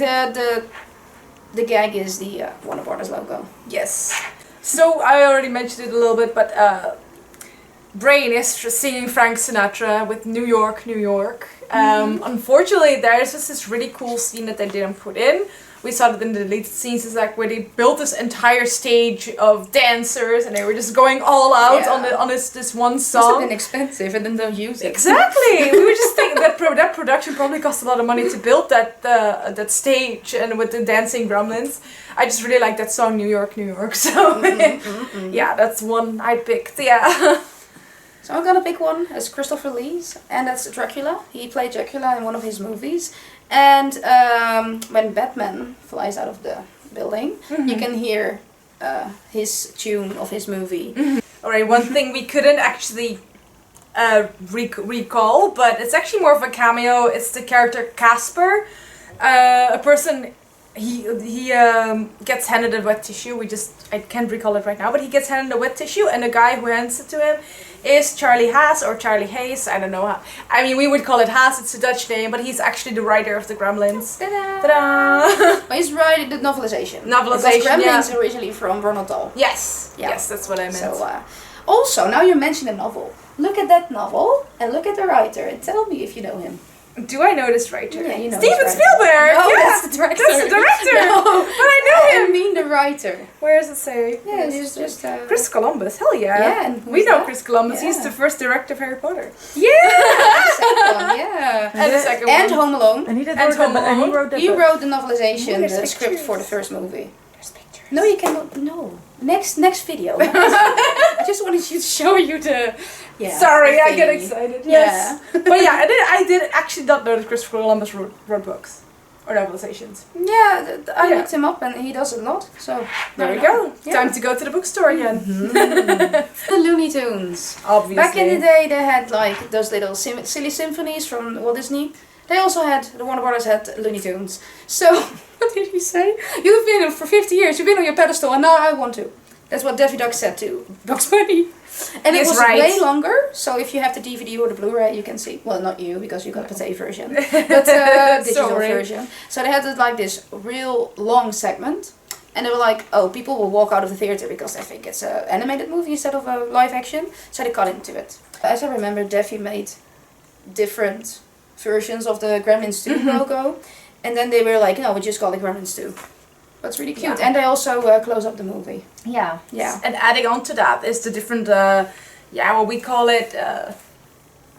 A: the gag is the Warner Brothers logo.
B: Yes. So I already mentioned it a little bit, but Brain is singing Frank Sinatra with New York, New York. Unfortunately, there's just this really cool scene that they didn't put in. We saw it in the deleted scenes, is like where they built this entire stage of dancers and they were just going all out on this one
A: It's also
B: song.
A: been expensive, and then they'll use it.
B: Exactly. We were just thinking that that production probably cost a lot of money to build that stage, and with the dancing gremlins. I just really like that song New York, New York. So yeah, that's one I picked. Yeah.
A: So I'm gonna pick one as Christopher Lee's, and that's Dracula. He played Dracula in one of his movies. And when Batman flies out of the building, you can hear his tune of his movie.
B: Alright, one thing we couldn't actually recall, but it's actually more of a cameo. It's the character Casper, a person. He gets handed a wet tissue. I can't recall it right now, but he gets handed a wet tissue, and the guy who hands it to him is Charlie Haas or Charlie Hayes. I don't know how. I mean, we would call it Haas. It's a Dutch name, but he's actually the writer of the Gremlins.
A: Ta-da!
B: Ta-da!
A: But he's writing the novelization.
B: Novelization,
A: Because Gremlins originally from Ronald Dahl.
B: Yes.
A: Yeah.
B: Yes, that's what I meant.
A: So, also, now you mention a novel. Look at that novel and look at the writer and tell me if you know him.
B: Do I know this writer?
A: Yeah, you know
B: Steven
A: this writer.
B: Spielberg!
A: No,
B: Yeah.
A: that's the director.
B: That's the director!
A: No,
B: but I know
A: I
B: him!
A: mean the writer.
B: Where does it say?
A: Yeah, he's just...
B: Chris Columbus, hell yeah!
A: Yeah, and
B: we
A: who's
B: know
A: that?
B: Chris Columbus. He's
A: Yeah.
B: the first director of Harry Potter.
A: Yeah! The second one, yeah.
B: And the second
A: And
B: one.
A: Home Alone.
C: And he did
B: And
C: wrote
B: Home
C: the- and he
B: Alone.
C: wrote the
A: He
C: book.
A: wrote the novelization,
B: There's
A: the script
B: pictures.
A: for the first movie.
B: There's pictures.
A: No, you cannot. No. Next video. I just wanted you to show you the... Yeah,
B: Sorry,
A: the
B: I get
A: thingy.
B: excited. Yes. But yeah, I did actually not know that Christopher Columbus wrote books. Or novelizations.
A: Yeah, I
B: Yeah.
A: looked him up and he does a lot. So
B: There we
A: I know.
B: go.
A: Yeah.
B: Time to go to the bookstore again.
A: The Looney Tunes.
B: Obviously.
A: Back in the day, they had like those little silly symphonies from Walt Disney. They also had, the Warner Brothers had Looney Tunes. So, what did he say? You've been for 50 years, you've been on your pedestal, and now I want to. That's what Daffy Duck said to Bugs Bunny. And it
B: He's
A: was
B: right.
A: way longer, so if you have the DVD or the Blu-ray, you can see. Well, not you, because you got the paté version, but digital
B: Sorry.
A: version. So they had like this real long segment. And they were like, oh, people will walk out of the theater because they think it's an animated movie instead of a live action. So they cut into it. As I remember, Daffy made different versions of the Gremlins 2 logo. And then they were like, no, we just call it Gremlins 2. That's really cute.
B: Yeah.
A: And they also close up the movie.
B: Yeah.
A: Yeah.
B: And adding on to that is the different, what we call it,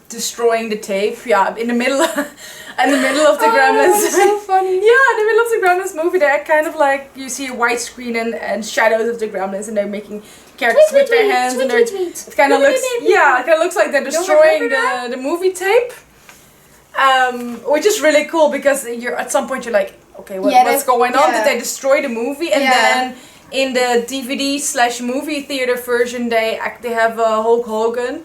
B: destroying the tape. Yeah, in the middle, of the Gremlins.
A: That's so funny.
B: Yeah, in the middle of the Gremlins movie, they're kind of like, you see a white screen and shadows of the Gremlins, and they're making characters with their hands, and it kind of looks, it kind of looks like they're destroying the movie tape. Which is really cool because at some point you're like, okay, what's going on? Did they destroy the movie? And then in the DVD/movie theater version, they have Hulk Hogan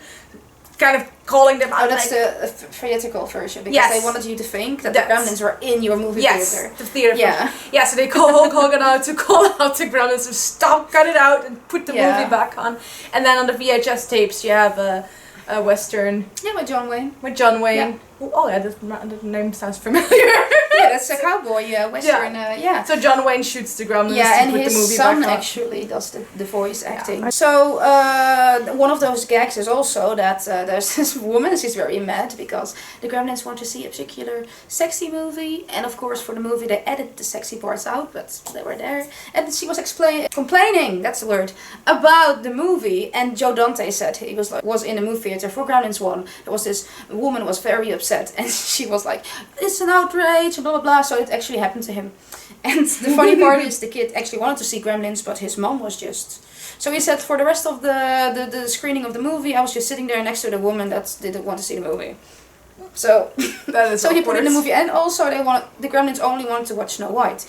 B: kind of calling them out.
A: Oh, that's the theatrical version because they wanted you to think that the Gremlins were in your movie theater.
B: The theater
A: Yeah.
B: version. Yeah, so they call Hulk Hogan out to call out the Gremlins to stop, cut it out, and put the movie back on. And then on the VHS tapes, you have a Western.
A: Yeah, with John Wayne.
B: With John Wayne.
A: Yeah.
B: Oh yeah, the name sounds familiar.
A: Yeah, that's a cowboy Western,
B: So John Wayne shoots the Gremlins
A: and
B: to put the
A: his
B: movie
A: son
B: back on.
A: actually does the voice acting. So one of those gags is also that there's this woman, she's very mad because the Gremlins want to see a particular sexy movie, and of course for the movie they edited the sexy parts out, but they were there. And she was complaining, that's the word, about the movie, and Joe Dante said he was in a movie theater for Gremlins 1. There was this woman was very upset, and she was like, it's an outrage, blah blah blah. So it actually happened to him. And the funny part is the kid actually wanted to see Gremlins, but his mom was just... So he said for the rest of the screening of the movie, I was just sitting there next to the woman that didn't want to see the movie. So
B: That is
A: so he put it in the
B: awkward.
A: movie, and also the Gremlins only wanted to watch Snow White.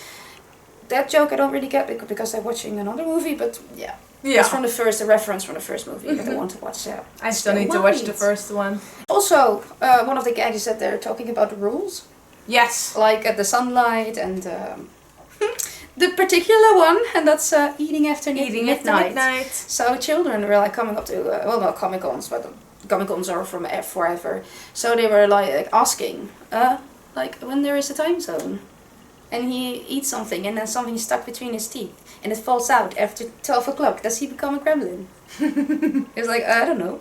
A: That joke I don't really get because they're watching another movie, but yeah. It's from the reference from the first movie that I want to watch.
B: I still need to watch the first one.
A: Also, one of the gags is that they're talking about the rules.
B: Yes.
A: Like the sunlight and the particular one, and that's eating after midnight. So children were like coming up to, not Comic-Cons, but Comic-Cons are from forever. So they were like asking, like when there is a time zone. And he eats something and then something is stuck between his teeth. And it falls out after 12 o'clock. Does he become a gremlin? It's like, I don't know.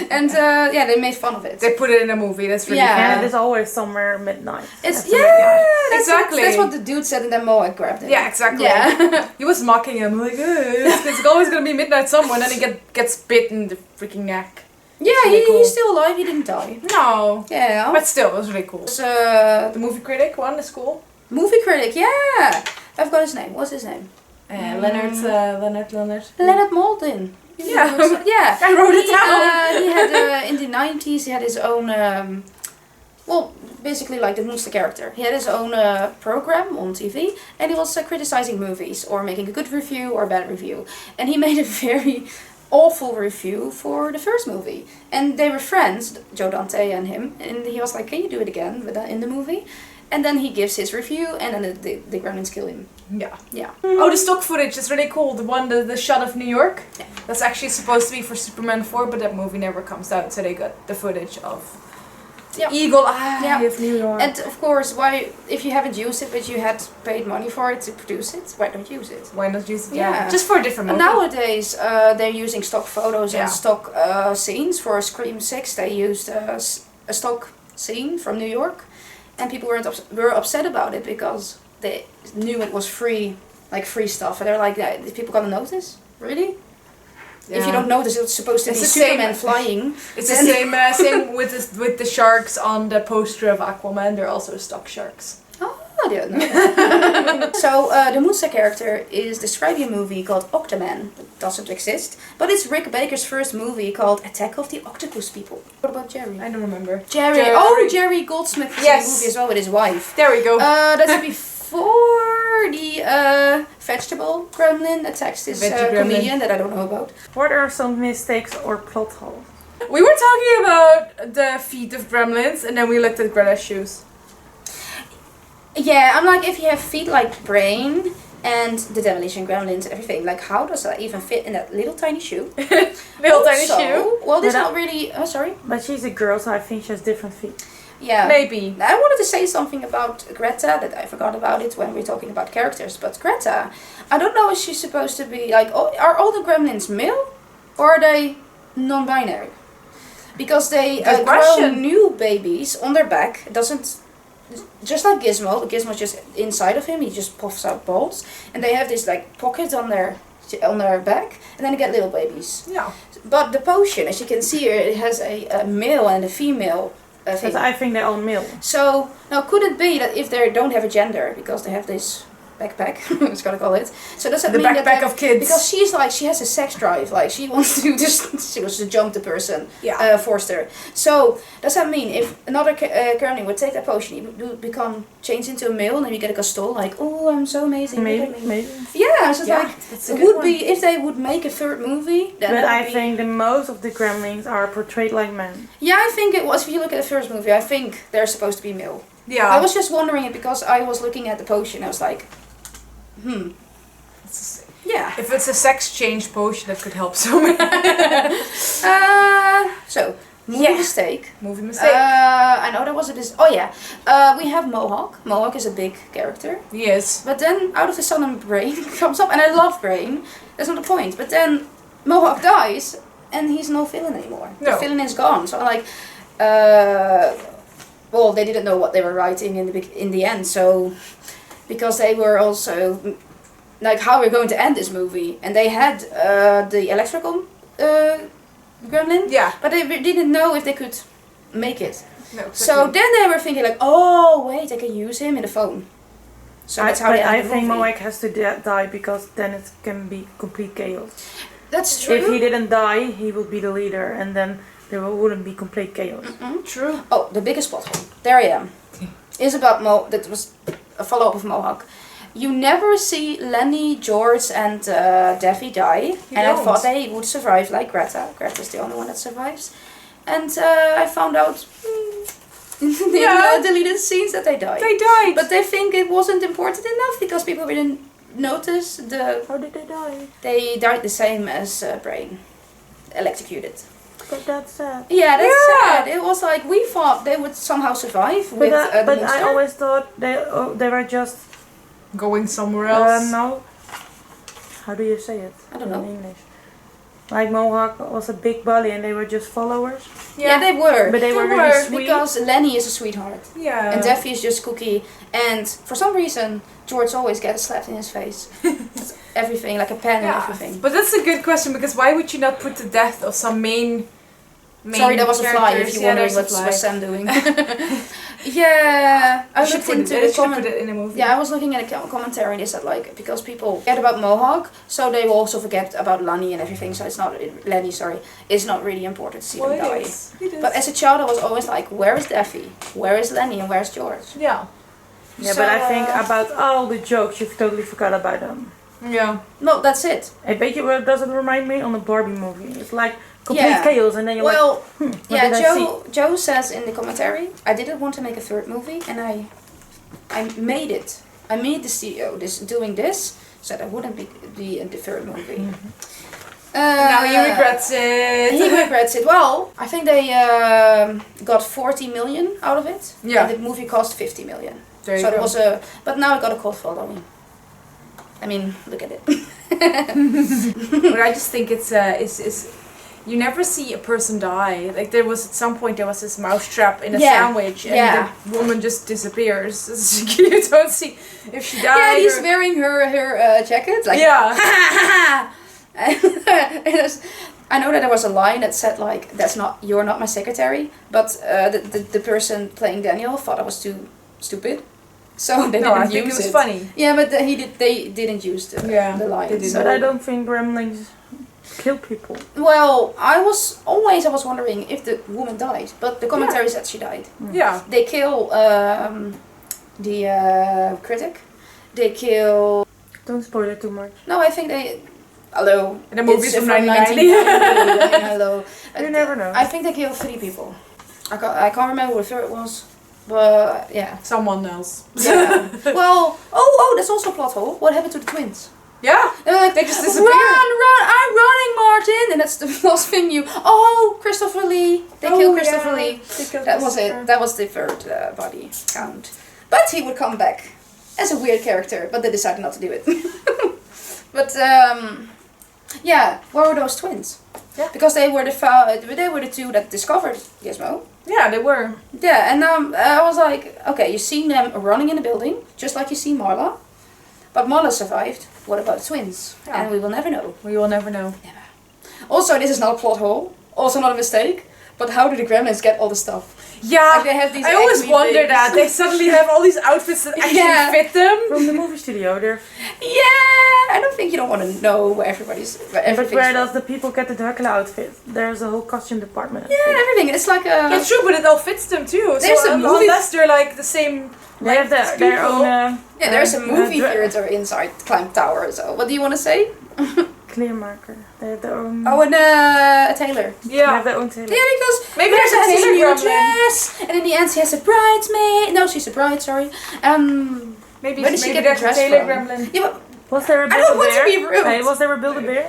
A: And they made fun of it.
B: They put it in a movie, that's really
C: And
B: funny.
C: it is always somewhere midnight.
A: It's
C: After midnight.
B: Exactly.
A: That's what the dude said, and then Moa grabbed him.
B: Yeah, exactly.
A: Yeah.
B: He was mocking him, like, it's always gonna be midnight somewhere, and then he gets bit in the freaking neck.
A: Yeah,
B: really cool.
A: he's still alive. He didn't die.
B: No.
A: Yeah.
B: But still, it was really cool.
A: It's,
B: The movie critic one is cool.
A: movie critic, yeah. I've got his name. What's his name?
B: Leonard.
A: Leonard Maltin.
B: Yeah.
A: Yeah.
B: I wrote it down.
A: He had in the 90s. He had his own well, basically like the monster character. He had his own program on TV, and he was criticizing movies or making a good review or a bad review. And he made a very awful review for the first movie. And they were friends, Joe Dante and him, and he was like, can you do it again with that in the movie? And then he gives his review, and then the Gremlins kill him.
B: Yeah.
A: Yeah.
B: Oh, the stock footage is really cool. The shot of New York.
A: Yeah.
B: That's actually supposed to be for Superman 4, but that movie never comes out, so they got the footage of
A: Yeah.
B: Eagle Eye
A: Yeah.
B: of New York.
A: And of course, why, if you haven't used it, but you had paid money for it to produce it, why don't use it?
B: Why not use it?
A: Yeah.
B: Just for a different
A: And
B: movie.
A: nowadays, they're using stock photos
B: Yeah.
A: and stock scenes. For Scream 6, they used a stock scene from New York. And people were upset about it because they knew it was free stuff. And they're like, yeah, is people gonna notice? Really?
B: Yeah.
A: If you don't notice, it's supposed to
B: It's
A: be
B: the same-
A: Superman flying.
B: It's the same with the sharks on the poster of Aquaman. They're also stock sharks.
A: Oh, I didn't know that. So, the monster character is describing a movie called Octoman. It doesn't exist. But it's Rick Baker's first movie called Attack of the Octopus People. What about Jerry?
B: I don't remember.
A: Jerry. Oh, Jerry Goldsmith is in
B: Yes.
A: the movie as well with his wife.
B: There we go.
A: That's before the vegetable gremlin attacks this
B: Veggie gremlin.
A: comedian that I don't know about.
C: What are some mistakes or plot holes?
B: We were talking about the feet of Gremlins, and then we looked at Greta's shoes.
A: Yeah, I'm like, if you have feet like Brain and the demolition gremlins and everything, like how does that even fit in that little tiny shoe?
B: Little tiny
A: Also,
B: shoe.
A: Well, this
C: But
A: not really. Oh, sorry.
C: But she's a girl, so I think she has different feet.
A: Yeah.
B: Maybe.
A: I wanted to say something about Greta that I forgot about it when we were talking about characters. But Greta, I don't know if she's supposed to be like, oh, are all the gremlins male or are they non-binary? Because they
B: Good
A: grow
B: question.
A: new babies on their back. It doesn't, just like Gizmo. Gizmo's just inside of him. He just puffs out balls, and they have this like pocket on their back, and then they get little babies.
B: Yeah.
A: But the potion, as you can see here, it has a male and a female. Thing.
C: But I think they're all male.
A: So now could it be that if they don't have a gender because they have this backpack, I was gonna call it. So does that
B: The
A: mean that
B: backpack
A: they-
B: of kids.
A: Because she has a sex drive, like she wants to she wants to jump the person,
B: Yeah.
A: forced her. So does that mean if another gremlin would take that potion, he would become changed into a male, and then you get a Castole like, oh, I'm so amazing. look at me."
C: Maybe.
A: Yeah, so it's
B: Yeah,
A: like
B: that's a
A: it
B: good
A: would
B: one.
A: be if they would make a third movie. Then
C: But
A: that
C: I
A: would be-
C: think the most of the gremlins are portrayed like men.
A: yeah, I think it was. If you look at the first movie, I think they're supposed to be male.
B: Yeah.
A: I was just wondering it because I was looking at the potion. I was like, yeah.
B: If it's a sex change potion, that could help so much.
A: So movie
B: Yeah.
A: mistake.
B: Movie mistake.
A: I know there was a oh yeah. We have Mohawk. Mohawk is a big character.
B: Yes.
A: But then out of the sudden Brain comes up, and I love Brain. That's not the point. But then Mohawk dies, and he's no villain anymore. The
B: No.
A: villain is gone. So I'm like, well, they didn't know what they were writing in the end. So because they were also like how we're going to end this movie, and they had the electrical gremlin,
B: Yeah.
A: but they didn't know if they could make it.
B: No.
A: So then they were thinking like, oh wait, I can use him in the phone. So that's how they
C: I
A: ended the
C: think
A: movie.
C: Moek has to die because then it can be complete chaos.
A: That's true.
C: If he didn't die, he would be the leader, and then there wouldn't be complete chaos.
B: True.
A: Oh, the biggest plot hole. There I am. Is about that was a follow-up of Mohawk. You never see Lenny, George, and Daffy die,
B: You
A: and
B: don't.
A: I thought they would survive like Greta. Greta's the only one that survives, and I found out in the
B: Yeah.
A: deleted scenes that they died.
B: They died.
A: But they think it wasn't important enough because people didn't notice
C: How did they die?
A: they died the same as Brain, electrocuted.
C: But that's sad.
A: Yeah, that's
B: Yeah.
A: sad. It was like we thought they would somehow survive with the
C: But I
A: monster.
C: always thought they were just
B: Going somewhere else.
C: no. How do you say it?
A: I don't know.
C: In English. Like Mohawk was a big bully and they were just followers.
A: Yeah, they were.
C: But they were
B: They
C: really
B: were,
C: sweet.
A: Because Lenny is a sweetheart.
B: Yeah.
A: And Daffy is just cookie. And for some reason, George always gets slapped in his face. Everything, like a pen and everything.
B: But that's a good question, because why would you not put the death of some main
A: Sorry, that was a fly if
B: characters?
A: you
B: Yeah,
A: wondering
B: there's a
A: what's
B: fly.
A: Sam doing. Yeah, I
B: They should
A: looked
B: put
A: into
B: it,
A: the
B: they should
A: comment.
B: put it in a movie.
A: Yeah, I was looking at a commentary and they said like because people forget about Mohawk, so they will also forget about Lenny and everything. So it's not Lenny. Sorry, it's not really important to see
B: Well,
A: them die.
B: it is. It is.
A: But as a child, I was always like, where is Daffy? Where is Lenny? And where's George?
B: Yeah.
C: Yeah,
A: So,
C: but I think about all the jokes, you've totally forgot about them.
B: Yeah.
A: No, that's it.
C: Hey, bet you what does it remind me on the Barbie movie? It's like complete
A: Yeah.
C: chaos, and then you're
A: Well,
C: like, what
A: yeah,
C: did I see?
A: Joe says in the commentary, I didn't want to make a third movie, and I made it. I made the CEO doing this, so that wouldn't be in the third movie.
B: Now he regrets it.
A: He regrets it. Well, I think they got 40 million out of it.
B: Yeah.
A: And the movie cost 50 million.
B: There you
A: So it
B: go.
A: was but now it got a cult following. I mean, look at it.
B: But I just think it's you never see a person die. Like there was at some point there was this mousetrap in a
A: Yeah.
B: sandwich and
A: Yeah.
B: the woman just disappears. You don't see if she died.
A: Yeah, he's
B: or-
A: wearing her jacket. Like,
B: yeah.
A: I know that there was a line that said like, "That's not you're not my secretary," but the person playing Daniel thought I was too stupid, so they
B: No, I
A: didn't
B: think
A: use
B: it was funny.
A: Yeah, but they didn't use the
B: Yeah,
A: line.
B: they didn't.
A: So.
C: But I don't think Gremlins kill people.
A: Well, I was wondering if the woman died, but the commentary said she died.
B: Yeah.
A: They kill the critic. They kill.
C: Don't spoil it too much.
A: No, I think they. Hello.
B: And the movie's
A: It's
B: from
A: from
B: 1990.
A: Hello.
C: You never know.
A: I think they killed 3 people. I can't remember who the third was, but yeah.
B: Someone else.
A: Yeah. Well, oh, that's also a plot hole. What happened to the twins?
B: Yeah.
A: They're like,
B: They just disappeared.
A: Run! I'm running, Martin! And that's the last thing you. Oh, Christopher Lee. They killed Christopher Lee. That was it. That was the third body count. But he would come back as a weird character, but they decided not to do it. But yeah, where were those twins?
B: Yeah.
A: Because they were the 2 that discovered Gizmo.
B: Yeah, they were.
A: Yeah, and I was like, okay, you've seen them running in the building, just like you see Marla. But Marla survived. What about the twins?
B: Yeah.
A: And we will never know.
B: We will never know.
A: Also, this is not a plot hole. Also not a mistake. But how do the Gremlins get all the stuff?
B: Yeah,
A: Like they have these
B: I always
A: acne
B: wonder
A: things.
B: that. They suddenly have all these outfits that actually
A: Yeah.
B: fit them.
C: From the movie studio, they're...
A: Yeah, I don't think you don't want to know where everybody's.
C: But
A: Everything's
C: where
A: from.
C: does the people get the Dracula outfit? There's a whole costume department.
A: Yeah, everything. It's like a.
B: Yeah, true, but it all fits them too.
A: There's
B: So
A: a movie-
B: unless they're like the same.
C: They have their
B: people.
C: own...
A: Yeah, there's a movie
C: dra-
A: theater inside Climb Tower. So, what do you want to say?
C: Clear marker. They have their own...
A: Oh, and a tailor.
C: They
B: Yeah.
C: have their own tailor.
A: Yeah, because
B: Maybe
A: Martha
B: there's a
A: has this
B: tailor
A: new
B: gremlin.
A: dress, and in the end she has a bridesmaid. No, she's a bride. Sorry.
B: Maybe
A: Where did she
B: maybe
A: get the
B: there's a
A: dress
B: Taylor
A: from?
B: Gremlin.
A: Yeah, but,
C: Was there a
A: I don't want to
C: Build-A-Bear?
A: be rude.
C: Hey, was there a Build-A-Bear?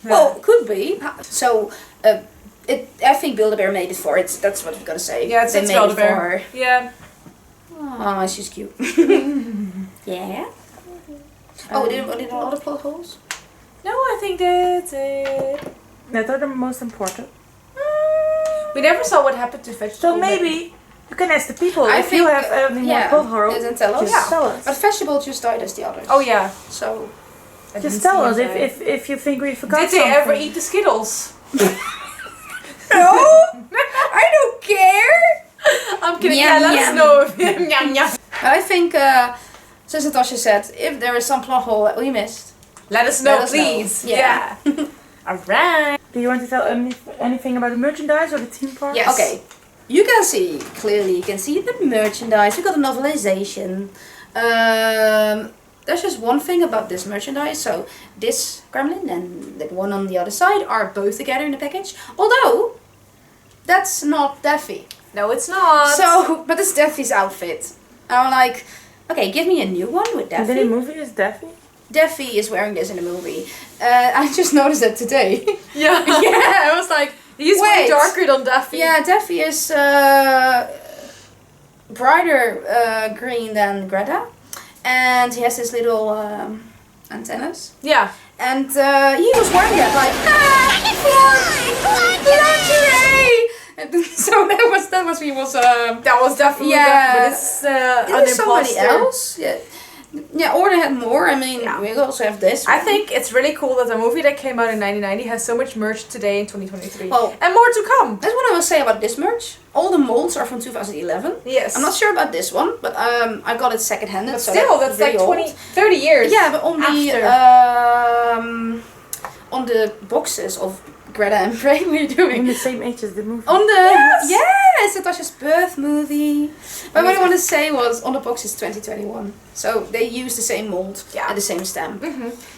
A: Well, could be. So, I think Build-A-Bear made it for it. That's what I'm gonna say.
B: Yeah, it's
A: they made it for
B: Build-A-Bear.
A: her.
B: Yeah.
A: Oh, she's cute. Yeah. Oh, did all the plot holes?
B: No, I think that's it.
C: That are the most important.
B: We never saw what happened to Vegetable.
C: So maybe you can ask the people
A: I
C: if you
A: think,
C: have any more plot horror.
A: Then tell us.
C: Just tell us.
A: But Vegetable just died as the others.
B: Oh yeah.
A: So.
B: I
C: Just
B: didn't
C: tell
B: see
C: us
B: him die.
C: if you think we forgot
B: Did they
C: something.
B: ever eat the Skittles?
A: No, I don't care.
B: I'm kidding.
A: Yum,
B: Yeah, let us
A: yum.
B: know if yum yum.
A: I think, since Natasha said, if there is some plot hole that we missed,
B: Let us know,
A: Let us know.
B: please.
A: Yeah.
B: Alright.
C: Do you want to tell anything about the merchandise or the theme park?
B: Yes.
A: okay, you can see, clearly you can see the merchandise, we got a novelization. There's just one thing about this merchandise, so this Gremlin and the one on the other side are both together in the package, although that's not Daffy.
B: No, it's not.
A: So, but it's Daffy's outfit. And I'm like, okay, give me a new one with
C: And then the
A: Daffy.
C: movie is Daffy?
A: Daffy is wearing this in the movie. I just noticed it today.
B: yeah.
A: Yeah, I was like,
B: He's way
A: Wait.
B: darker than Daffy.
A: yeah, Daffy is brighter green than Greta. And he has his little antennas.
B: Yeah.
A: And he was wearing that like, lingerie! And so that was he was
B: That was definitely
A: Yeah.
B: Daffy, but it's
A: it
B: an
A: was somebody
B: imposter.
A: else. Yeah. Yeah, or they had more. I mean,
B: Yeah.
A: we also have this one.
B: I think it's really cool that a movie that came out in 1990 has so much merch today in 2023.
A: Well,
B: and more to come.
A: that's what I will say about this merch. All the molds are from 2011.
B: Yes.
A: I'm not sure about this one, but I got it second-handed.
B: But
A: so
B: still, that's like
A: really
B: 30 years.
A: Yeah, but
B: after.
A: On the boxes of Greta and Frey, what are you doing?
C: In the same age as the movie.
A: On the
B: Yes!
A: Natasha's birth movie. But what I want to say was on the box is 2021, so they use the same mold and the same stamp.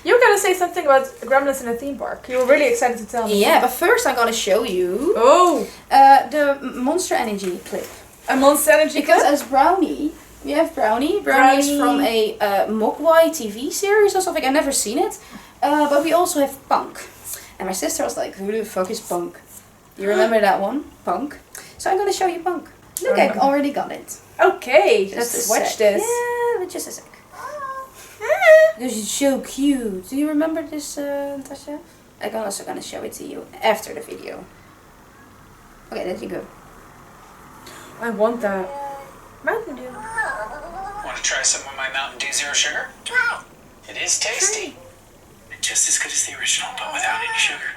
B: You were gonna say something about Gremlins in a theme park. You were really excited to tell me.
A: Yeah, but first I'm gonna show you the Monster Energy clip.
B: A Monster Energy
A: Because
B: clip?
A: as Brownie, we have Brownie. Brownie is from a Mogwai TV series or something. I've never seen it. But we also have Punk. And my sister was like, who the fuck is Punk? You remember that one? Punk. So I'm gonna show you Punk. Look, I already got it.
B: Okay,
A: Just
B: let's
A: a
B: watch
A: sec.
B: this.
A: Yeah, but just a sec. This is so cute. Do you remember this, Natasha? I'm also gonna show it to you after the video. Okay, there you go.
B: I want that. Mountain Dew.
D: Want to try some of my Mountain Dew Zero Sugar? It is tasty. Just as good as the original, but without any sugar.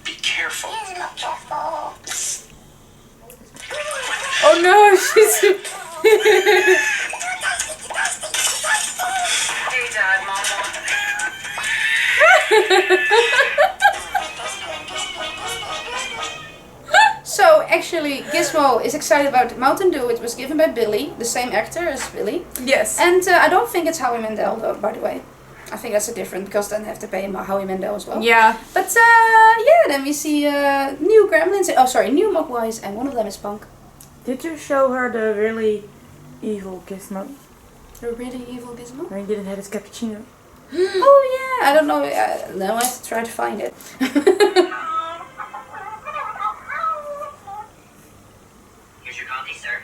D: Be careful.
B: Oh no, she's...
D: Hey, Dad, Mom.
A: So actually, Gizmo is excited about Mountain Dew. It was given by Billy, the same actor as Billy.
B: Yes.
A: And I don't think it's Howie Mandel though, by the way. I think that's a different, because then they have to pay him Howie Mandel as well.
B: Yeah.
A: But yeah, then we see new Gremlins. Oh, sorry, new Mogwais, and one of them is Punk.
C: Did you show her the really evil Gizmo?
A: The really evil Gizmo?
C: When he didn't have his cappuccino.
A: Oh yeah, I don't know. Now I have to try to find it.
D: Here's your coffee, sir.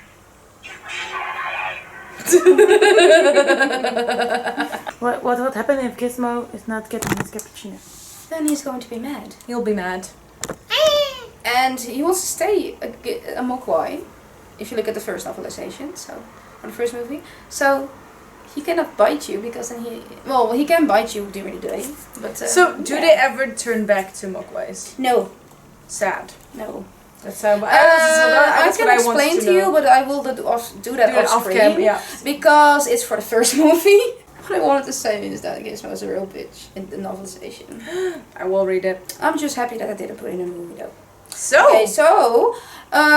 C: What would happen if Gizmo is not getting his cappuccino?
A: Then he's going to be mad.
B: He'll be mad.
A: And he wants to stay a Mogwai, if you look at the first novelization, so, on the first movie. So, he cannot bite you, because then he can bite you during the day, but...
B: So, do they ever turn back to Mogwais?
A: No.
B: Sad.
A: No.
B: That's how...
A: I can explain to you, but I will do that off screen.
B: Yeah.
A: Because it's for the first movie. What I wanted to say is that Gizmo is a real bitch in the novelization.
B: I will read it.
A: I'm just happy that I didn't put it in a movie though.
B: So!
A: Okay, so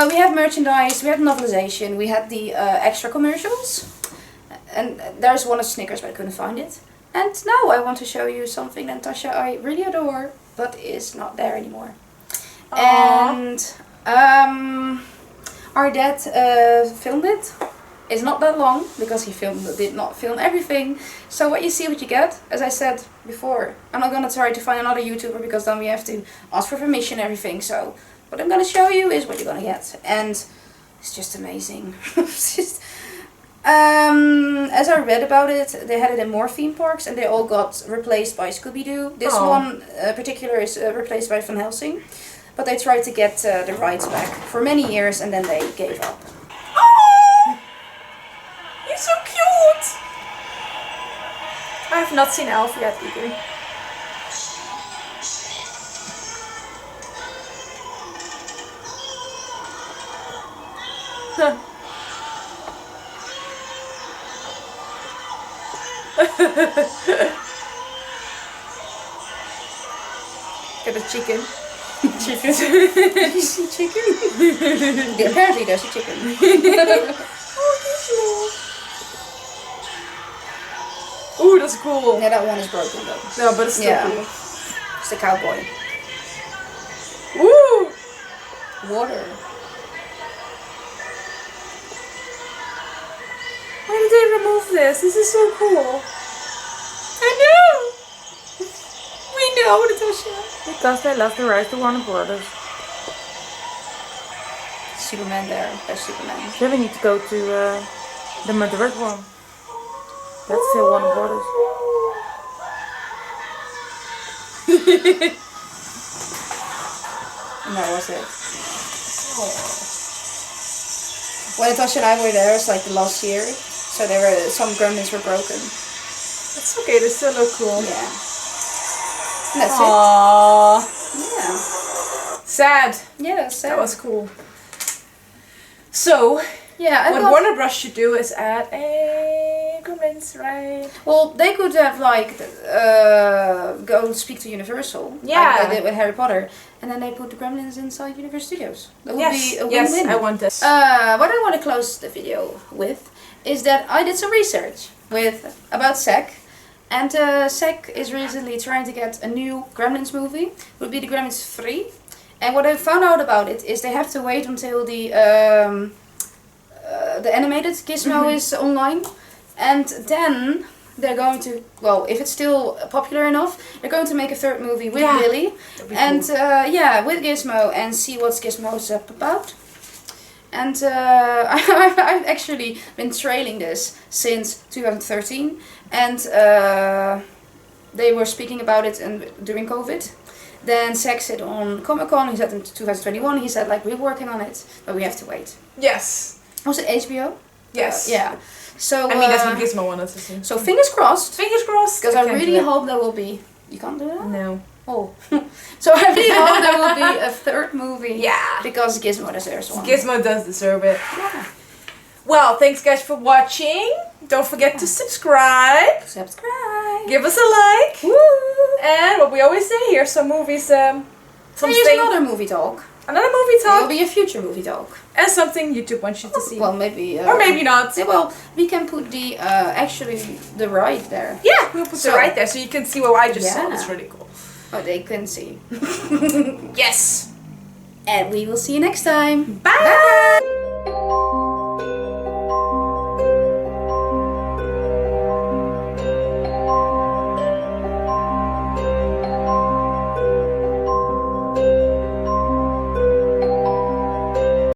A: we have merchandise, we had novelization, we had the extra commercials. And there's one of Snickers, but I couldn't find it. And now I want to show you something that Tasha I really adore, but is not there anymore.
B: Aww.
A: And our dad filmed it. It's not that long because he did not film everything. So what you see, what you get, as I said before. I'm not gonna try to find another YouTuber because then we have to ask for permission and everything. So what I'm gonna show you is what you're gonna get, and it's just amazing. It's just, as I read about it, they had it in more theme parks and they all got replaced by Scooby-Doo. This one particular is replaced by Van Helsing. But they tried to get the rights back for many years and then they gave up.
B: Oh! You're so cute! I have not seen Elf yet either. Get a chicken.
A: Chicken? Did you see chicken? Yeah, apparently there's a chicken.
B: Ooh, that's cool.
A: Yeah, that one is broken though.
B: No, but it's still cool.
A: It's the cowboy.
B: Ooh!
A: Water.
B: Why did they remove this? This is so cool. I know! We know, Natasha.
C: Because they lost the rights to Warner Brothers.
A: Superman there. There's Superman.
C: Then we need to go to the Madrid one. That's still Warner Brothers.
A: And that was it. When Natasha and I were there, it's like the last year. So So some gremlins were broken.
B: It's okay, they still look cool.
A: Yeah. And that's
B: Aww.
A: it. Yeah.
B: Sad.
A: Yeah, that's sad.
B: That was cool. So,
A: yeah,
B: what Warner Bros. Should do is add a Gremlins, right?
A: Well, they could have like go speak to Universal.
B: Yeah.
A: Like they did with Harry Potter, and then they put the Gremlins inside Universal Studios. That would be a win-win.
B: Yes, I want this.
A: What I want to close the video with is that I did some research about SEC, and SEC is recently trying to get a new Gremlins movie. It would be the Gremlins 3, and what I found out about it is they have to wait until the animated Gizmo is online, and then they're going to, well, if it's still popular enough, they're going to make a third movie with Billy, and
B: cool.
A: with Gizmo, and see what Gizmo's up about. And I've actually been trailing this since 2013, and they were speaking about it during COVID. Then Zack said on Comic-Con, he said in 2021, he said like, we're working on it, but we have to wait.
B: Yes.
A: Was it HBO?
B: Yes.
A: Yeah. So
B: I mean, that's what Gizmo wanted to see.
A: So fingers crossed.
B: Fingers crossed.
A: Because I
B: can't
A: really
B: do it.
A: hope there will be. You can't do that?
B: No.
A: Oh. So I really hope there will be a third movie.
B: Yeah.
A: Because Gizmo deserves one.
B: Gizmo does deserve it.
A: Yeah.
B: Well, thanks guys for watching. Don't forget to subscribe.
A: Subscribe.
B: Give us a like.
A: Woo.
B: And what we always say here, some movies,
A: Here's
B: something,
A: another movie talk.
B: another movie
A: There will
B: talk,
A: be a future movie talk.
B: and something YouTube wants you to see.
A: Well, maybe.
B: Or maybe not.
A: Yeah, well, we can put the actually the ride there.
B: Yeah, we'll put it right there so you can see what I just saw.
A: Yeah.
B: It's really cool.
A: Oh, they can see.
B: Yes.
A: And we will see you next time.
B: Bye.